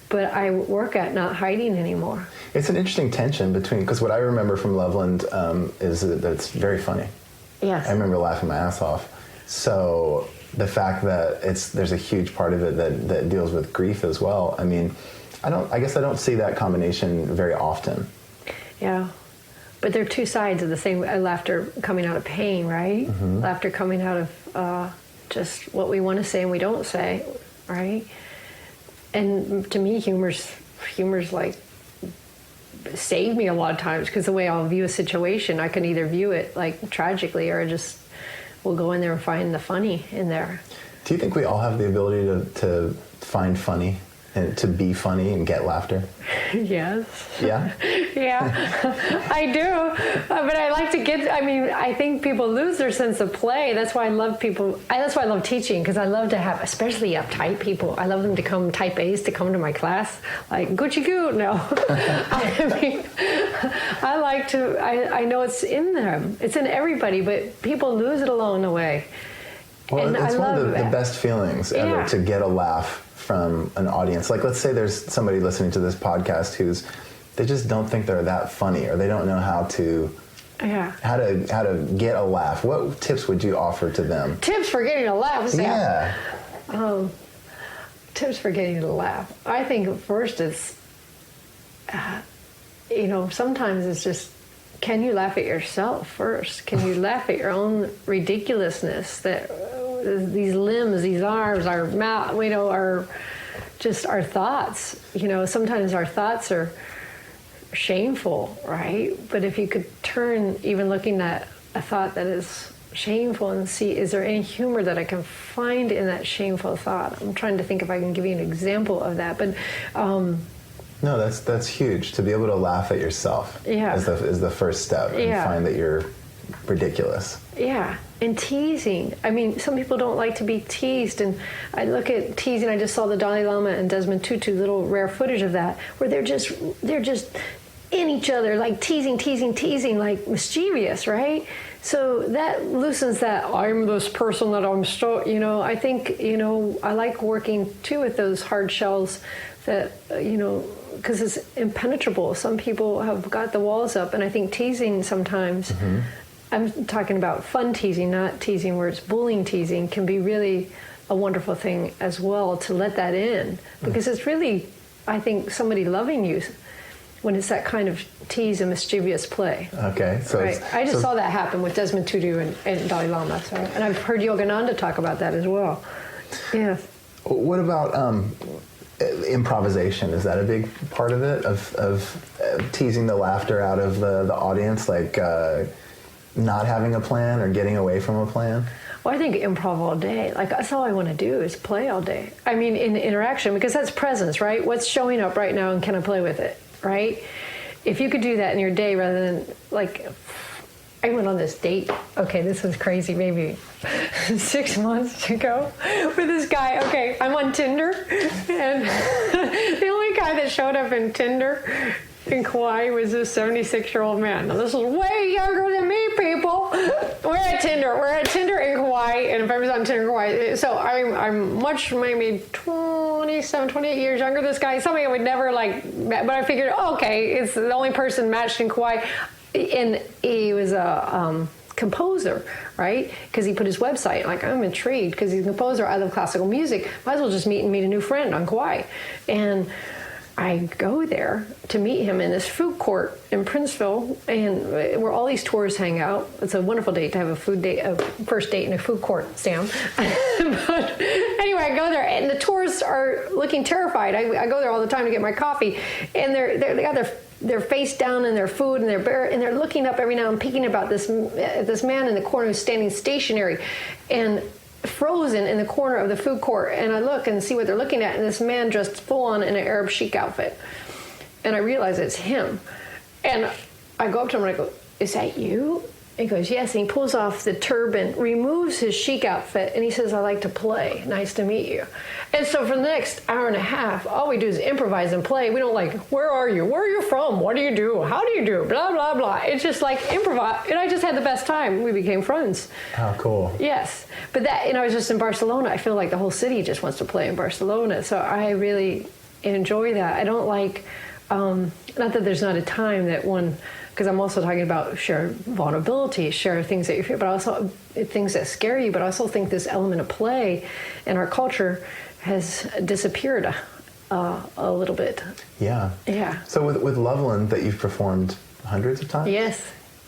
but I work at not hiding anymore. It's an interesting tension between, because what I remember from Loveland is that it's very funny. Yes. I remember laughing my ass off. So the fact that there's a huge part of it that deals with grief as well. I mean, I guess I don't see that combination very often. Yeah. But they're two sides of the same laughter coming out of pain, right? Mm-hmm. Laughter coming out of just what we want to say and we don't say, right? And to me, humor's like saved me a lot of times, because the way I'll view a situation, I can either view it like tragically, or just will go in there and find the funny in there. Do you think we all have the ability to find funny and to be funny and get laughter? Yes. Yeah? Yeah, I do. But I like to I think people lose their sense of play. That's why I love people. That's why I love teaching, because I love to have, especially uptight people, I love them to come, type A's, to come to my class. Like, Gucci goo, no. I know it's in them. It's in everybody, but people lose it along the way. Well, and it's one of the best feelings ever, to get a laugh from an audience. Like, let's say there's somebody listening to this podcast they just don't think they're that funny, or they don't know how to Yeah. How to get a laugh. What tips would you offer to them? Tips for getting a laugh, Sam. Yeah. Tips for getting a laugh. I think first it's, sometimes it's just, can you laugh at yourself first? Can you laugh at your own ridiculousness? That these limbs, these arms, our mouth, are just our thoughts. Sometimes our thoughts are shameful, right? But if you could turn, even looking at a thought that is shameful, and see, is there any humor that I can find in that shameful thought? I'm trying to think if I can give you an example of that, but no, that's huge, to be able to laugh at yourself. Yeah. is the first step, and find that you're ridiculous. Yeah. And teasing. I mean, some people don't like to be teased, and I look at teasing. I just saw the Dalai Lama and Desmond Tutu little rare footage of that, where they're just in each other, like teasing, like mischievous, right? So that loosens that, I'm this person that I'm so, I think, I like working too with those hard shells that, because it's impenetrable. Some people have got the walls up, and I think teasing sometimes, I'm talking about fun teasing, not teasing where it's bullying teasing, can be really a wonderful thing as well, to let that in. Because it's really, I think, somebody loving you when it's that kind of tease and mischievous play. Okay. So right. I just saw that happen with Desmond Tutu and Dalai Lama. So, and I've heard Yogananda talk about that as well. Yeah. What about improvisation? Is that a big part of it, of teasing the laughter out of the audience, like not having a plan or getting away from a plan? Well, I think improv all day. Like, that's all I want to do is play all day. I mean, in interaction, because that's presence, right? What's showing up right now, and can I play with it, right? If you could do that in your day rather than, like, I went on this date. Okay, this was crazy, maybe 6 months ago, with this guy. Okay, I'm on Tinder, and the only guy that showed up in Tinder in Kauai was this 76-year-old man. Now, this is way younger than me, people. We're at Tinder in Kauai, and if I was on Tinder in Kauai, so I'm much, maybe 27, 28 years younger than this guy. Something I would never but I figured, okay, it's the only person matched in Kauai. And he was a composer, right? Because he put his website, like, I'm intrigued because he's a composer. I love classical music. Might as well just meet a new friend on Kauai. And I go there to meet him in this food court in Princeville, and where all these tourists hang out. It's a wonderful date to have a first date in a food court, Sam. But anyway, I go there, and the tourists are looking terrified. I go there all the time to get my coffee, and they got their face down in their food, and they're looking up every now and peeking about this man in the corner who's standing stationary and frozen in the corner of the food court. And I look and see what they're looking at, and this man dressed full on in an Arab chic outfit, and I realize it's him. And I go up to him and I go, is that you? He goes, yes. And he pulls off the turban, removes his chic outfit, and he says, I like to play. Nice to meet you. And so for the next hour and a half, all we do is improvise and play. We don't where are you? Where are you from? What do you do? How do you do? Blah, blah, blah. It's just like improvise. And I just had the best time. We became friends. How cool. Yes. But I was just in Barcelona. I feel like the whole city just wants to play in Barcelona. So I really enjoy that. I don't like, not that there's not a time that one, because I'm also talking about share vulnerability, share things that you feel, but also things that scare you. But I also think this element of play in our culture has disappeared a little bit. Yeah. Yeah. So with Loveland, that you've performed hundreds of times? Yes.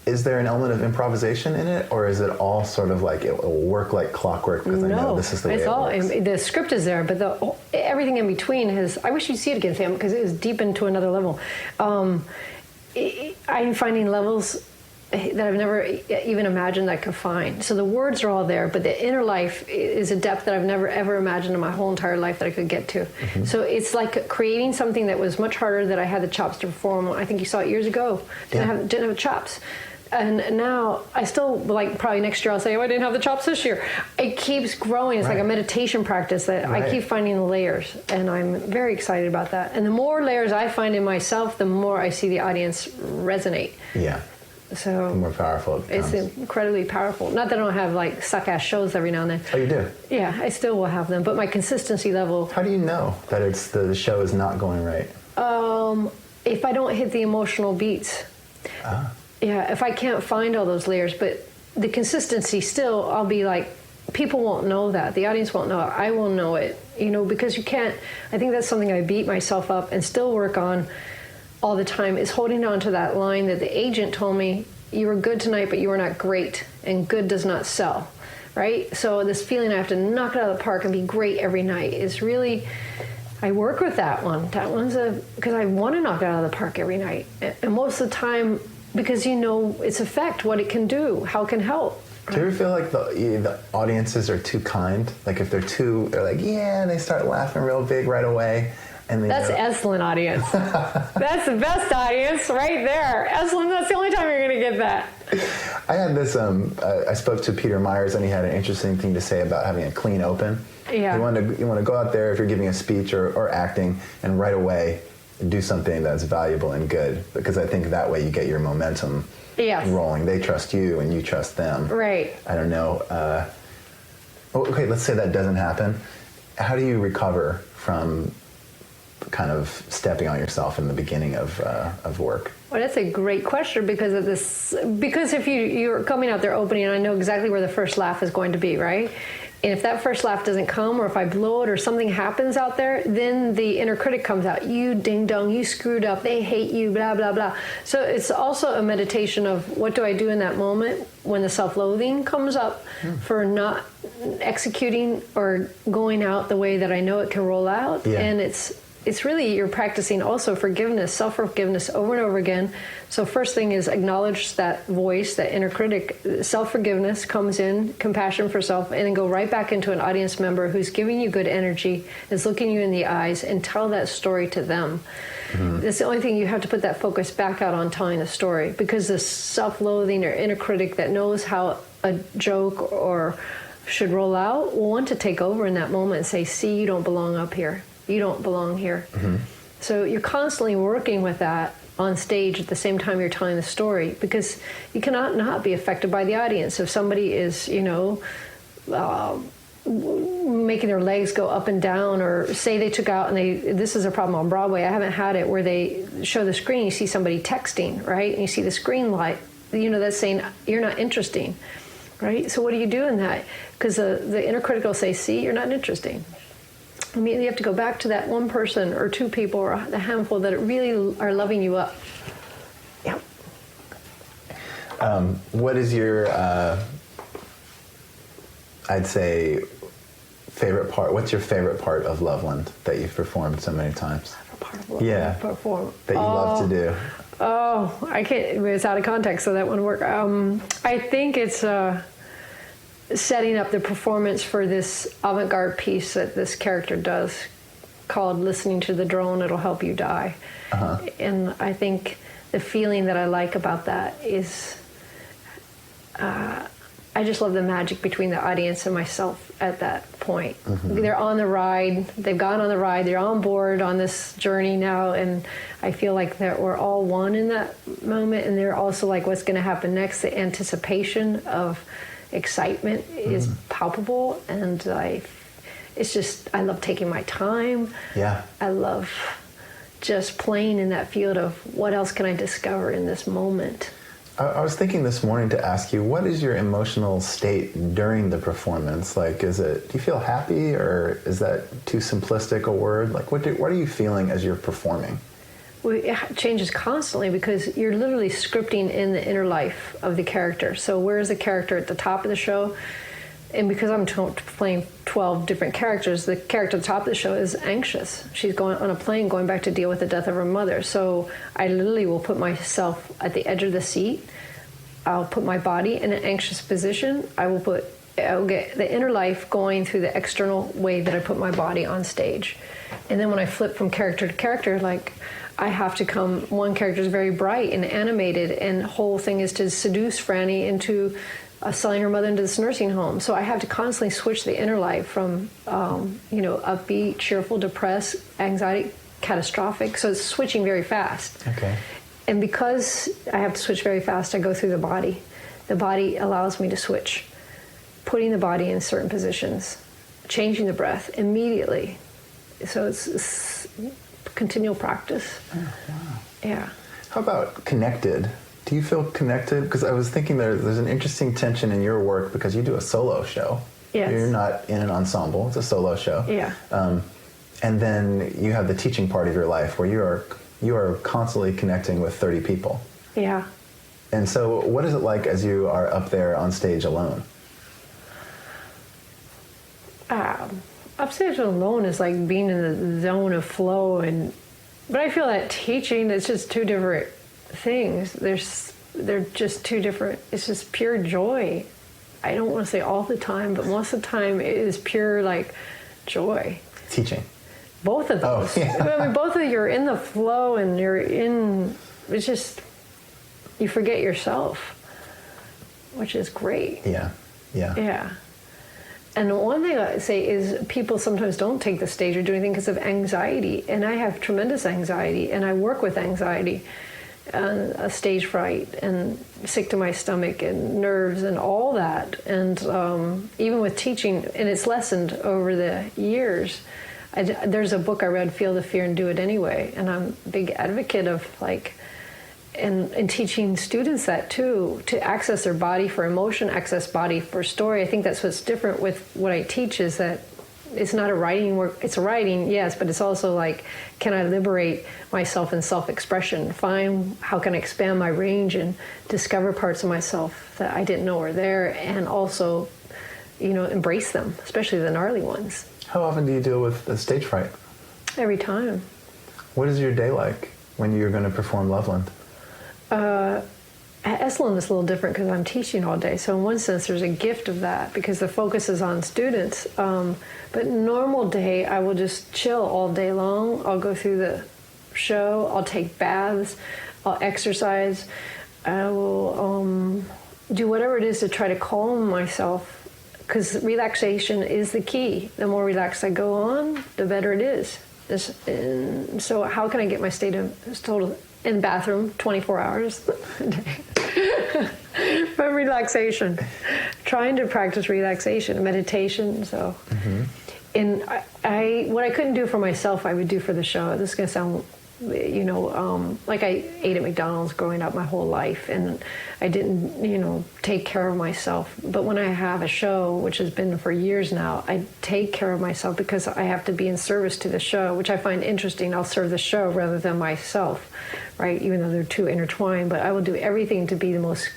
Is there an element of improvisation in it, or is it all sort of like it will work like clockwork because I know this is the way it works? The script is there, but everything in between has. I wish you'd see it again, Sam, because it is deep into another level. I'm finding levels that I've never even imagined I could find. So the words are all there, but the inner life is a depth that I've never ever imagined in my whole entire life that I could get to. Mm-hmm. So it's like creating something that was much harder that I had the chops to perform. I think you saw it years ago. Didn't have the chops. And now I still, probably next year I'll say, I didn't have the chops this year. It keeps growing. It's like a meditation practice that I keep finding the layers, and I'm very excited about that. And the more layers I find in myself, the more I see the audience resonate. Yeah. So the more powerful it becomes. It's incredibly powerful. Not that I don't have suck-ass shows every now and then. Oh, you do? Yeah, I still will have them, but my consistency level. How do you know that the show is not going right? If I don't hit the emotional beats. Yeah, if I can't find all those layers, but the consistency still, I'll be like, people won't know that. The audience won't know it. I will know it, because you can't. I think that's something I beat myself up and still work on all the time, is holding on to that line that the agent told me, you were good tonight, but you were not great, and good does not sell, right? So this feeling I have to knock it out of the park and be great every night is really, I work with that one. That one's because I want to knock it out of the park every night. And most of the time, because its effect, what it can do, how it can help. Do you ever feel like the audiences are too kind? Like if they're like, yeah, and they start laughing real big right away. And that's Esalen audience. That's the best audience right there. Esalen, that's the only time you're going to get that. I had this, I spoke to Peter Myers, and he had an interesting thing to say about having a clean open. Yeah. You want to go out there if you're giving a speech or acting, and right away do something that's valuable and good, because I think that way you get your momentum rolling. They trust you and you trust them. Right. I don't know. Okay, let's say that doesn't happen. How do you recover from kind of stepping on yourself in the beginning of work? Well, that's a great question because of this. Because if you're coming out there opening, and I know exactly where the first laugh is going to be, right? And if that first laugh doesn't come, or if I blow it, or something happens out there, then the inner critic comes out. You ding dong, you screwed up, they hate you, blah, blah, blah. So it's also a meditation of what do I do in that moment when the self-loathing comes up for not executing or going out the way that I know it can roll out. Yeah. And it's really, you're practicing also forgiveness, self-forgiveness over and over again. So first thing is acknowledge that voice, that inner critic. Self-forgiveness comes in, compassion for self, and then go right back into an audience member who's giving you good energy, is looking you in the eyes, and tell that story to them. Mm-hmm. That's the only thing you have to put that focus back out on, telling the story, because the self-loathing or inner critic that knows how a joke or should roll out will want to take over in that moment and say, see, you don't belong up here. You don't belong here. Mm-hmm. So you're constantly working with that on stage at the same time you're telling the story, because you cannot not be affected by the audience. If somebody is, making their legs go up and down, or say they took out, and this is a problem on Broadway. I haven't had it where they show the screen, you see somebody texting, right? And you see the screen light, that's saying you're not interesting, right? So what do you do in that? Because the inner critic will say, see, you're not interesting. Immediately you have to go back to that one person or two people or the handful that really are loving you up. Yeah. What is your, I'd say, favorite part? What's your favorite part of Loveland that you've performed so many times? Favorite part of Loveland perform. That you love to do. Oh, I can't. It's out of context, so that wouldn't work. I think it's setting up the performance for this avant-garde piece that this character does called Listening to the Drone, It'll Help You Die. Uh-huh. And I think the feeling that I like about that is I just love the magic between the audience and myself at that point. Mm-hmm. They're on the ride, they've gone on the ride, they're on board on this journey now, and I feel like that we're all one in that moment, and they're also like, what's going to happen next? The anticipation of excitement is palpable, and I love taking my time. Yeah. I love just playing in that field of what else can I discover in this moment. I was thinking this morning to ask you, what is your emotional state during the performance? Like, do you feel happy, or is that too simplistic a word? Like, what are you feeling as you're performing? Well, it changes constantly because you're literally scripting in the inner life of the character. So where is the character at the top of the show? And because I'm playing 12 different characters, the character at the top of the show is anxious. She's going on a plane going back to deal with the death of her mother. So I literally will put myself at the edge of the seat. I'll put my body in an anxious position. I'll get the inner life going through the external way that I put my body on stage. And then when I flip from character to character, like, I have to come, one character is very bright and animated, and the whole thing is to seduce Franny into selling her mother into this nursing home. So I have to constantly switch the inner life from, upbeat, cheerful, depressed, anxiety, catastrophic. So it's switching very fast. Okay. And because I have to switch very fast, I go through the body. The body allows me to switch, putting the body in certain positions, changing the breath immediately. So it's continual practice. Oh, wow. Yeah. How about connected? Do you feel connected? Because I was thinking there's an interesting tension in your work because you do a solo show. Yes. You're not in an ensemble. It's a solo show. Yeah. And then you have the teaching part of your life where you are constantly connecting with 30 people. Yeah. And so what is it like as you are up there on stage alone? Upstage alone is like being in the zone of flow, but I feel that teaching, it's just two different things. They're just two different. It's just pure joy. I don't want to say all the time, but most of the time it is pure like joy. Teaching. Both of those. Oh, yeah. I mean, both of you are in the flow, and it's just you forget yourself, which is great. Yeah. Yeah. Yeah. And one thing I say is people sometimes don't take the stage or do anything because of anxiety. And I have tremendous anxiety, and I work with anxiety, a stage fright, and sick to my stomach, and nerves, and all that. And even with teaching, and it's lessened over the years. There's a book I read, Feel the Fear and Do It Anyway. And I'm a big advocate of and teaching students that too, to access their body for emotion, access body for story. I think that's what's different with what I teach, is that it's not a writing work. It's a writing, yes, but it's also like, can I liberate myself in self-expression? Find how can I expand my range and discover parts of myself that I didn't know were there, and also, embrace them, especially the gnarly ones. How often do you deal with the stage fright? Every time. What is your day like when you're going to perform Loveland? Esalen is a little different because I'm teaching all day. So in one sense, there's a gift of that because the focus is on students. But normal day, I will just chill all day long. I'll go through the show. I'll take baths. I'll exercise. I will do whatever it is to try to calm myself, because relaxation is the key. The more relaxed I go on, the better it is. So how can I get my state of total in bathroom 24 hours a day? But relaxation, trying to practice relaxation, meditation. So, and what I couldn't do for myself, I would do for the show. This is going to sound, like I ate at McDonald's growing up my whole life, and I didn't, take care of myself. But when I have a show, which has been for years now, I take care of myself because I have to be in service to the show, which I find interesting. I'll serve the show rather than myself, right? Even though they're two intertwined, but I will do everything to be the most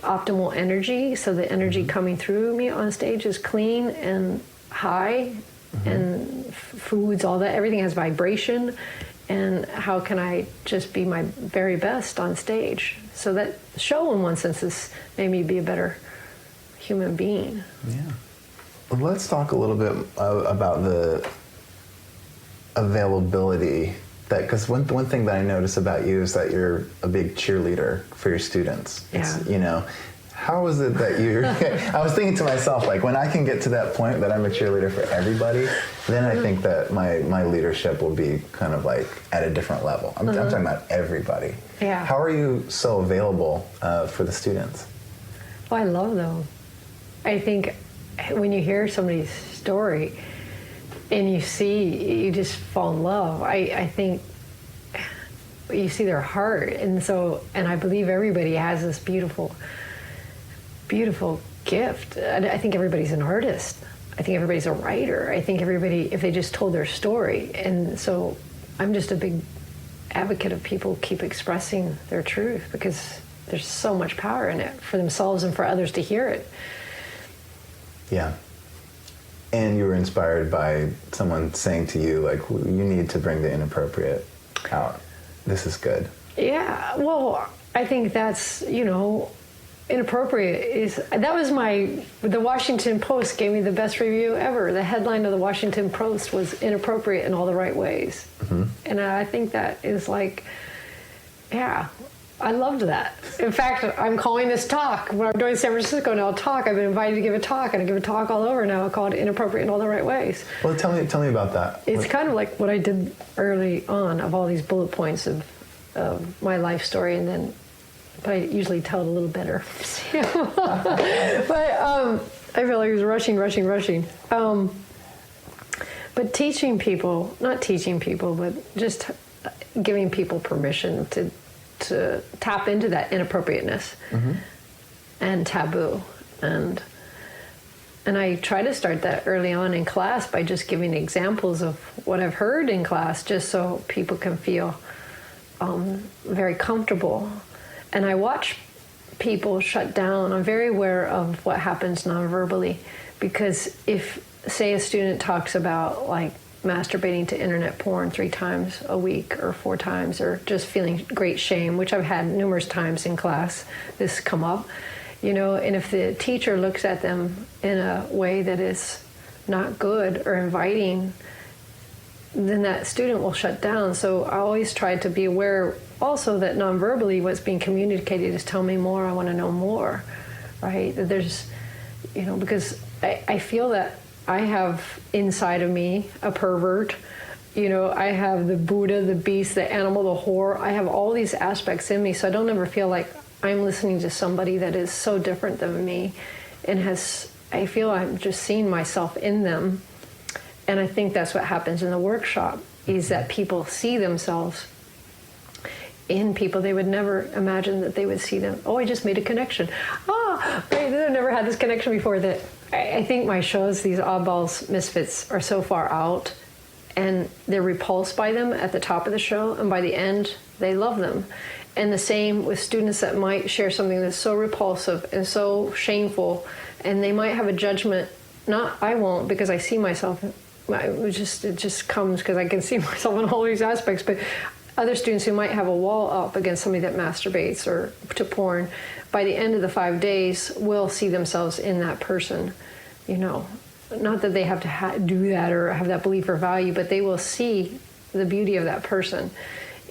optimal energy, so the energy coming through me on stage is clean and high, and foods, all that, everything has vibration. And how can I just be my very best on stage? So that show, in one sense, has made me be a better human being. Yeah. Well, let's talk a little bit about the availability. Because one thing that I notice about you is that you're a big cheerleader for your students. Yeah. How is it that you're... I was thinking to myself, like, when I can get to that point that I'm a cheerleader for everybody, then I think that my leadership will be kind of like at a different level. I'm talking about everybody. Yeah. How are you so available for the students? Well, I love them. I think when you hear somebody's story and you just fall in love. I think you see their heart. And I believe everybody has this beautiful gift. I think everybody's an artist. I think everybody's a writer. I think everybody, if they just told their story. And so I'm just a big advocate of people keep expressing their truth, because there's so much power in it for themselves and for others to hear it. Yeah. And you were inspired by someone saying to you, like, you need to bring the inappropriate out. This is good. Yeah, well, I think that's, Inappropriate the Washington Post gave me the best review ever. The headline of the Washington Post was inappropriate in all the right ways. And I think that is like, yeah, I loved that. In fact, I'm calling this talk. When I'm doing San Francisco now, I've been invited to give a talk, and I give a talk all over now called Inappropriate in All the Right Ways. Well, tell me about that. It's kind of like what I did early on, of all these bullet points of my life story, but I usually tell it a little better. But I feel like it was rushing. But teaching people, not teaching people, but just giving people permission to to tap into that inappropriateness and taboo. And I try to start that early on in class by just giving examples of what I've heard in class, just so people can feel very comfortable. And I watch people shut down. I'm very aware of what happens nonverbally, because if, say, a student talks about like masturbating to internet porn 3 times a week or 4 times, or just feeling great shame, which I've had numerous times in class, this come up, you know, and if the teacher looks at them in a way that is not good or inviting, then that student will shut down. So I always try to be aware also that non-verbally what's being communicated is, tell me more, I want to know more, right? That there's, you know, because I feel that I have inside of me a pervert, you know, I have the Buddha, the beast, the animal, the whore. I have all these aspects in me, so I don't ever feel like I'm listening to somebody that is so different than me and I feel I'm just seeing myself in them. And I think that's what happens in the workshop, is that people see themselves in people they would never imagine that they would see them. Oh, I just made a connection. Oh, I've never had this connection before. That I think my shows, these oddballs, misfits, are so far out, and they're repulsed by them at the top of the show, and by the end, they love them. And the same with students that might share something that's so repulsive and so shameful, and they might have a judgment. Not, I won't, because I see myself. It just comes because I can see myself in all these aspects. But other students who might have a wall up against somebody that masturbates or to porn, by the end of the 5 days, will see themselves in that person. You know, not that they have to do that or have that belief or value, but they will see the beauty of that person.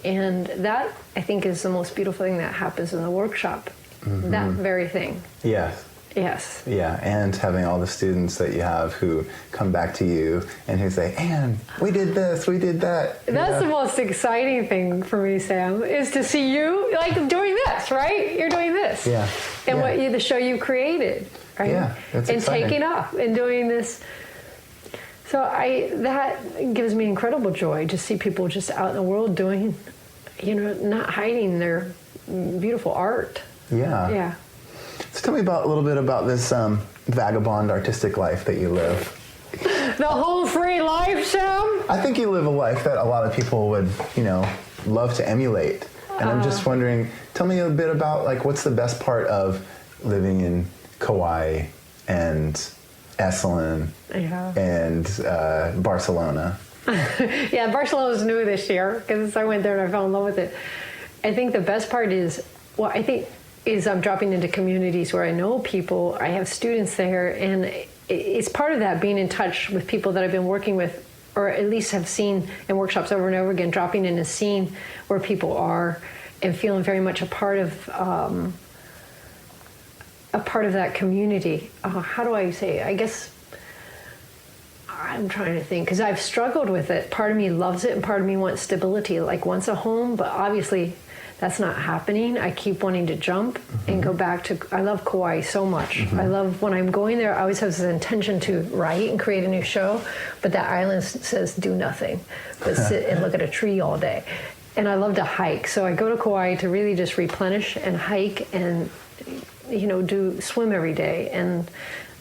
And that, I think, is the most beautiful thing that happens in the workshop. That very thing. Yes. Yes. Yeah, and having all the students that you have who come back to you and who say, Anne, we did this, we did that. That's the most exciting thing for me, Sam, is to see you like doing this, right? You're doing this. Yeah. And what the show you created, right? Yeah, that's and exciting. Taking off and doing this. So that gives me incredible joy to see people just out in the world doing, you know, not hiding their beautiful art. Yeah. Yeah. So tell me a little bit about this vagabond artistic life that you live. The whole free life, Sam? I think you live a life that a lot of people would, you know, love to emulate. And I'm just wondering, tell me a bit about, like, what's the best part of living in Kauai and Esalen and Barcelona? Yeah, Barcelona's new this year because I went there and I fell in love with it. I think the best part is, I'm dropping into communities where I know people, I have students there, and it's part of that, being in touch with people that I've been working with, or at least have seen in workshops over and over again, dropping in a scene where people are and feeling very much a part of that community. How do I say it? I guess I'm trying to think, because I've struggled with it. Part of me loves it and part of me wants stability, like wants a home, but obviously that's not happening. I keep wanting to jump and go back to, I love Kauai so much. I love, when I'm going there, I always have this intention to write and create a new show, but that island says do nothing, but sit and look at a tree all day. And I love to hike. So I go to Kauai to really just replenish and hike and, you know, swim every day. And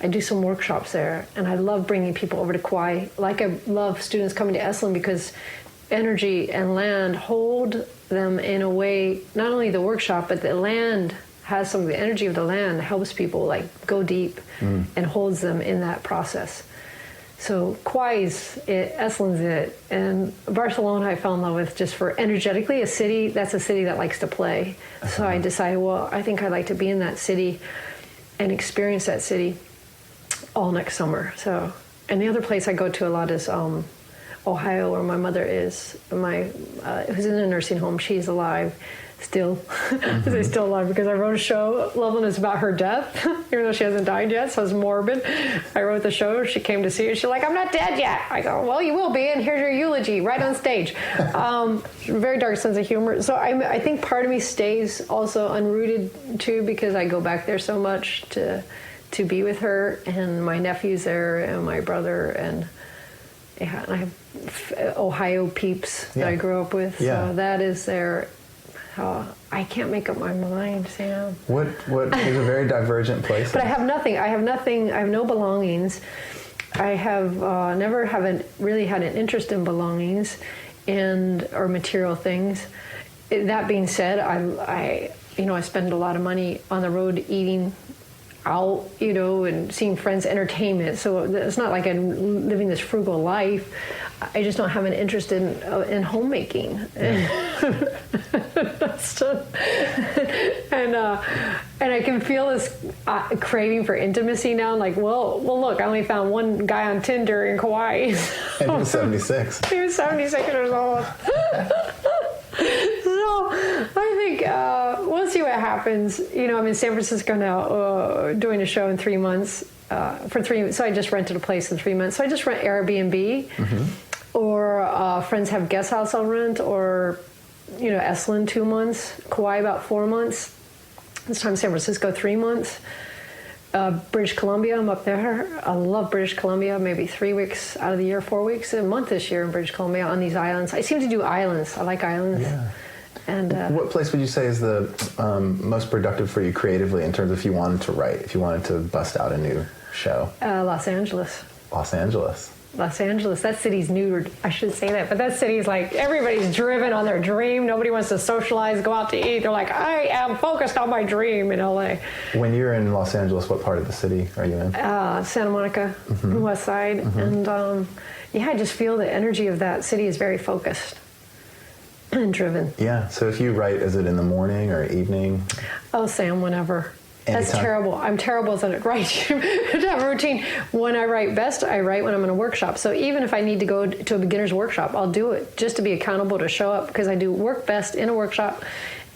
I do some workshops there. And I love bringing people over to Kauai. Like I love students coming to Esalen because energy and land hold them in a way, not only the workshop, but the land has some of the energy of the land helps people like go deep and holds them in that process. So Kauai's it, Esalen's it, and Barcelona I fell in love with just for energetically a city. That's a city that likes to play. So I decided, well, I think I'd like to be in that city and experience that city all next summer. So, and the other place I go to a lot is Ohio, where my mother is, who's in a nursing home. She's alive still. She's still alive because I wrote a show, Loveliness, about her death, even though she hasn't died yet, so it's morbid. I wrote the show. She came to see it. She's like, I'm not dead yet. I go, well, you will be, and here's your eulogy right on stage. Very dark sense of humor. So I think part of me stays also unrooted, too, because I go back there so much to be with her, and my nephew's there, and my brother, and I have Ohio peeps that I grew up with. So that is there. I can't make up my mind, Sam. What is a very divergent place. But I have nothing. I have no belongings. I have haven't really had an interest in belongings or material things. That being said, I spend a lot of money on the road eating out, and seeing friends, entertainment. So it's not like I'm living this frugal life. I just don't have an interest in homemaking. Yeah. And I can feel this craving for intimacy now. I'm like, well, look, I only found one guy on Tinder in Kauai. And he was 76. He was 76 years old. So I think we'll see what happens. I'm in San Francisco now, doing a show in 3 months. So I just rented a place in 3 months. So I just rent Airbnb, or friends have guest house I'll rent, or Esalen 2 months, Kauai about 4 months. This time San Francisco 3 months. British Columbia, I'm up there. I love British Columbia, maybe 3 weeks out of the year, 4 weeks, a month this year in British Columbia on these islands. I seem to do islands. I like islands. Yeah. And what place would you say is the most productive for you creatively in terms of if you wanted to write, if you wanted to bust out a new show? Los Angeles. Los Angeles. Los Angeles, that city's neutered. I should say that, but that city's like, everybody's driven on their dream. Nobody wants to socialize, go out to eat. They're like, I am focused on my dream in LA. When you're in Los Angeles, what part of the city are you in? Santa Monica, the west side. And I just feel the energy of that city is very focused and driven. Yeah, so if you write, is it in the morning or evening? Oh, Sam, whenever. Anytime. That's terrible. I'm terrible as a writer. To have a routine. When I write best, I write when I'm in a workshop. So even if I need to go to a beginner's workshop, I'll do it just to be accountable, to show up, because I do work best in a workshop.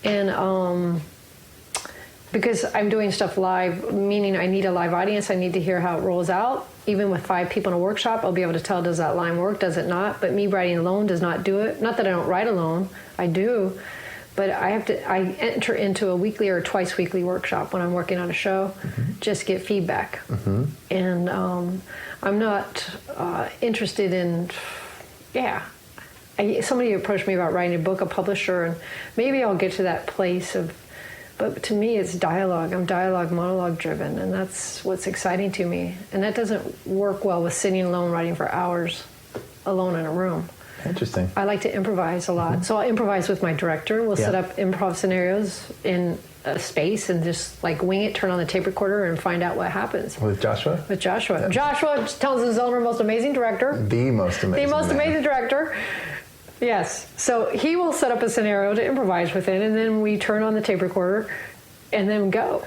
And because I'm doing stuff live, meaning I need a live audience, I need to hear how it rolls out. Even with 5 people in a workshop, I'll be able to tell, does that line work, does it not? But me writing alone does not do it. Not that I don't write alone, I do. But I enter into a weekly or twice weekly workshop when I'm working on a show, just to get feedback. And I'm not interested in, somebody approached me about writing a book, a publisher, and maybe I'll get to that place of, but to me it's dialogue. I'm dialogue, monologue driven, and that's what's exciting to me. And that doesn't work well with sitting alone writing for hours alone in a room. Interesting. I like to improvise a lot. So I'll improvise with my director. We'll set up improv scenarios in a space and just like wing it, turn on the tape recorder and find out what happens. With Joshua? With Joshua. Yeah. Joshua Townsend Zellner, most amazing director. The most amazing director. Yes. So he will set up a scenario to improvise within, and then we turn on the tape recorder and then go.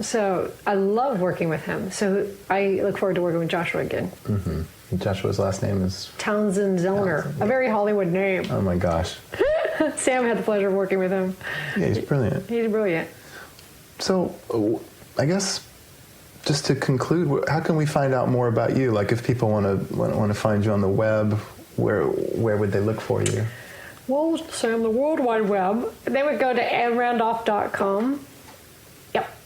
So I love working with him. So I look forward to working with Joshua again. Joshua's last name is? Townsend Zellner. A very Hollywood name. Oh my gosh. Sam had the pleasure of working with him. Yeah, he's brilliant. He's brilliant. So I guess just to conclude, how can we find out more about you? Like if people want to find you on the web, where would they look for you? Well, Sam, the World Wide Web. They would go to Randolph.com. Yep.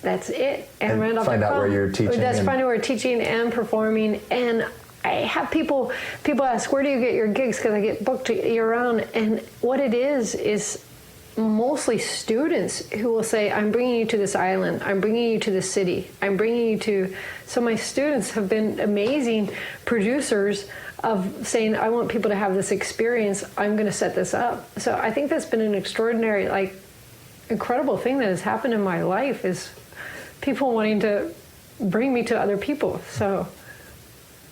That's it. And Randolph.com. Find out where you're teaching. That's find out where I'm teaching and performing. And I have people ask, where do you get your gigs? Because I get booked year-round. And what it is mostly students who will say, I'm bringing you to this island. I'm bringing you to this city. I'm bringing you to... So my students have been amazing producers of saying, I want people to have this experience. I'm going to set this up. So I think that's been an extraordinary, incredible thing that has happened in my life is people wanting to bring me to other people. So,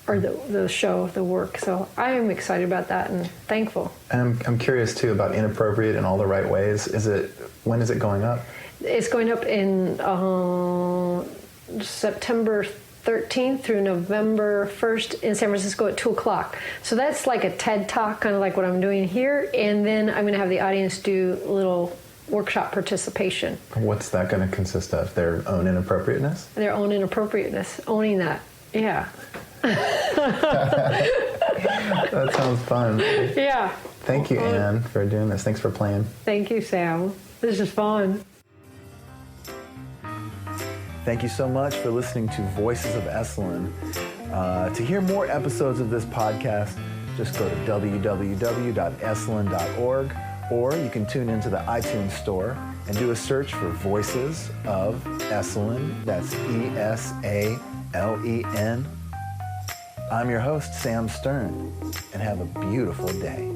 or the show, the work. So I am excited about that and thankful. And I'm curious too about Inappropriate in all the right ways. When is it going up? It's going up in September 13th through November 1st in San Francisco at 2 o'clock. So that's like a TED Talk, kind of like what I'm doing here. And then I'm going to have the audience do a little workshop participation. What's that going to consist of? Their own inappropriateness? Their own inappropriateness. Owning that. Yeah. That sounds fun. Yeah. Thank you, Anne, for doing this. Thanks for playing. Thank you, Sam. This is fun. Thank you so much for listening to Voices of Esalen. To hear more episodes of this podcast, just go to www.esalen.org Or you can tune into the iTunes store and do a search for Voices of Esalen. That's Esalen. I'm your host, Sam Stern, and have a beautiful day.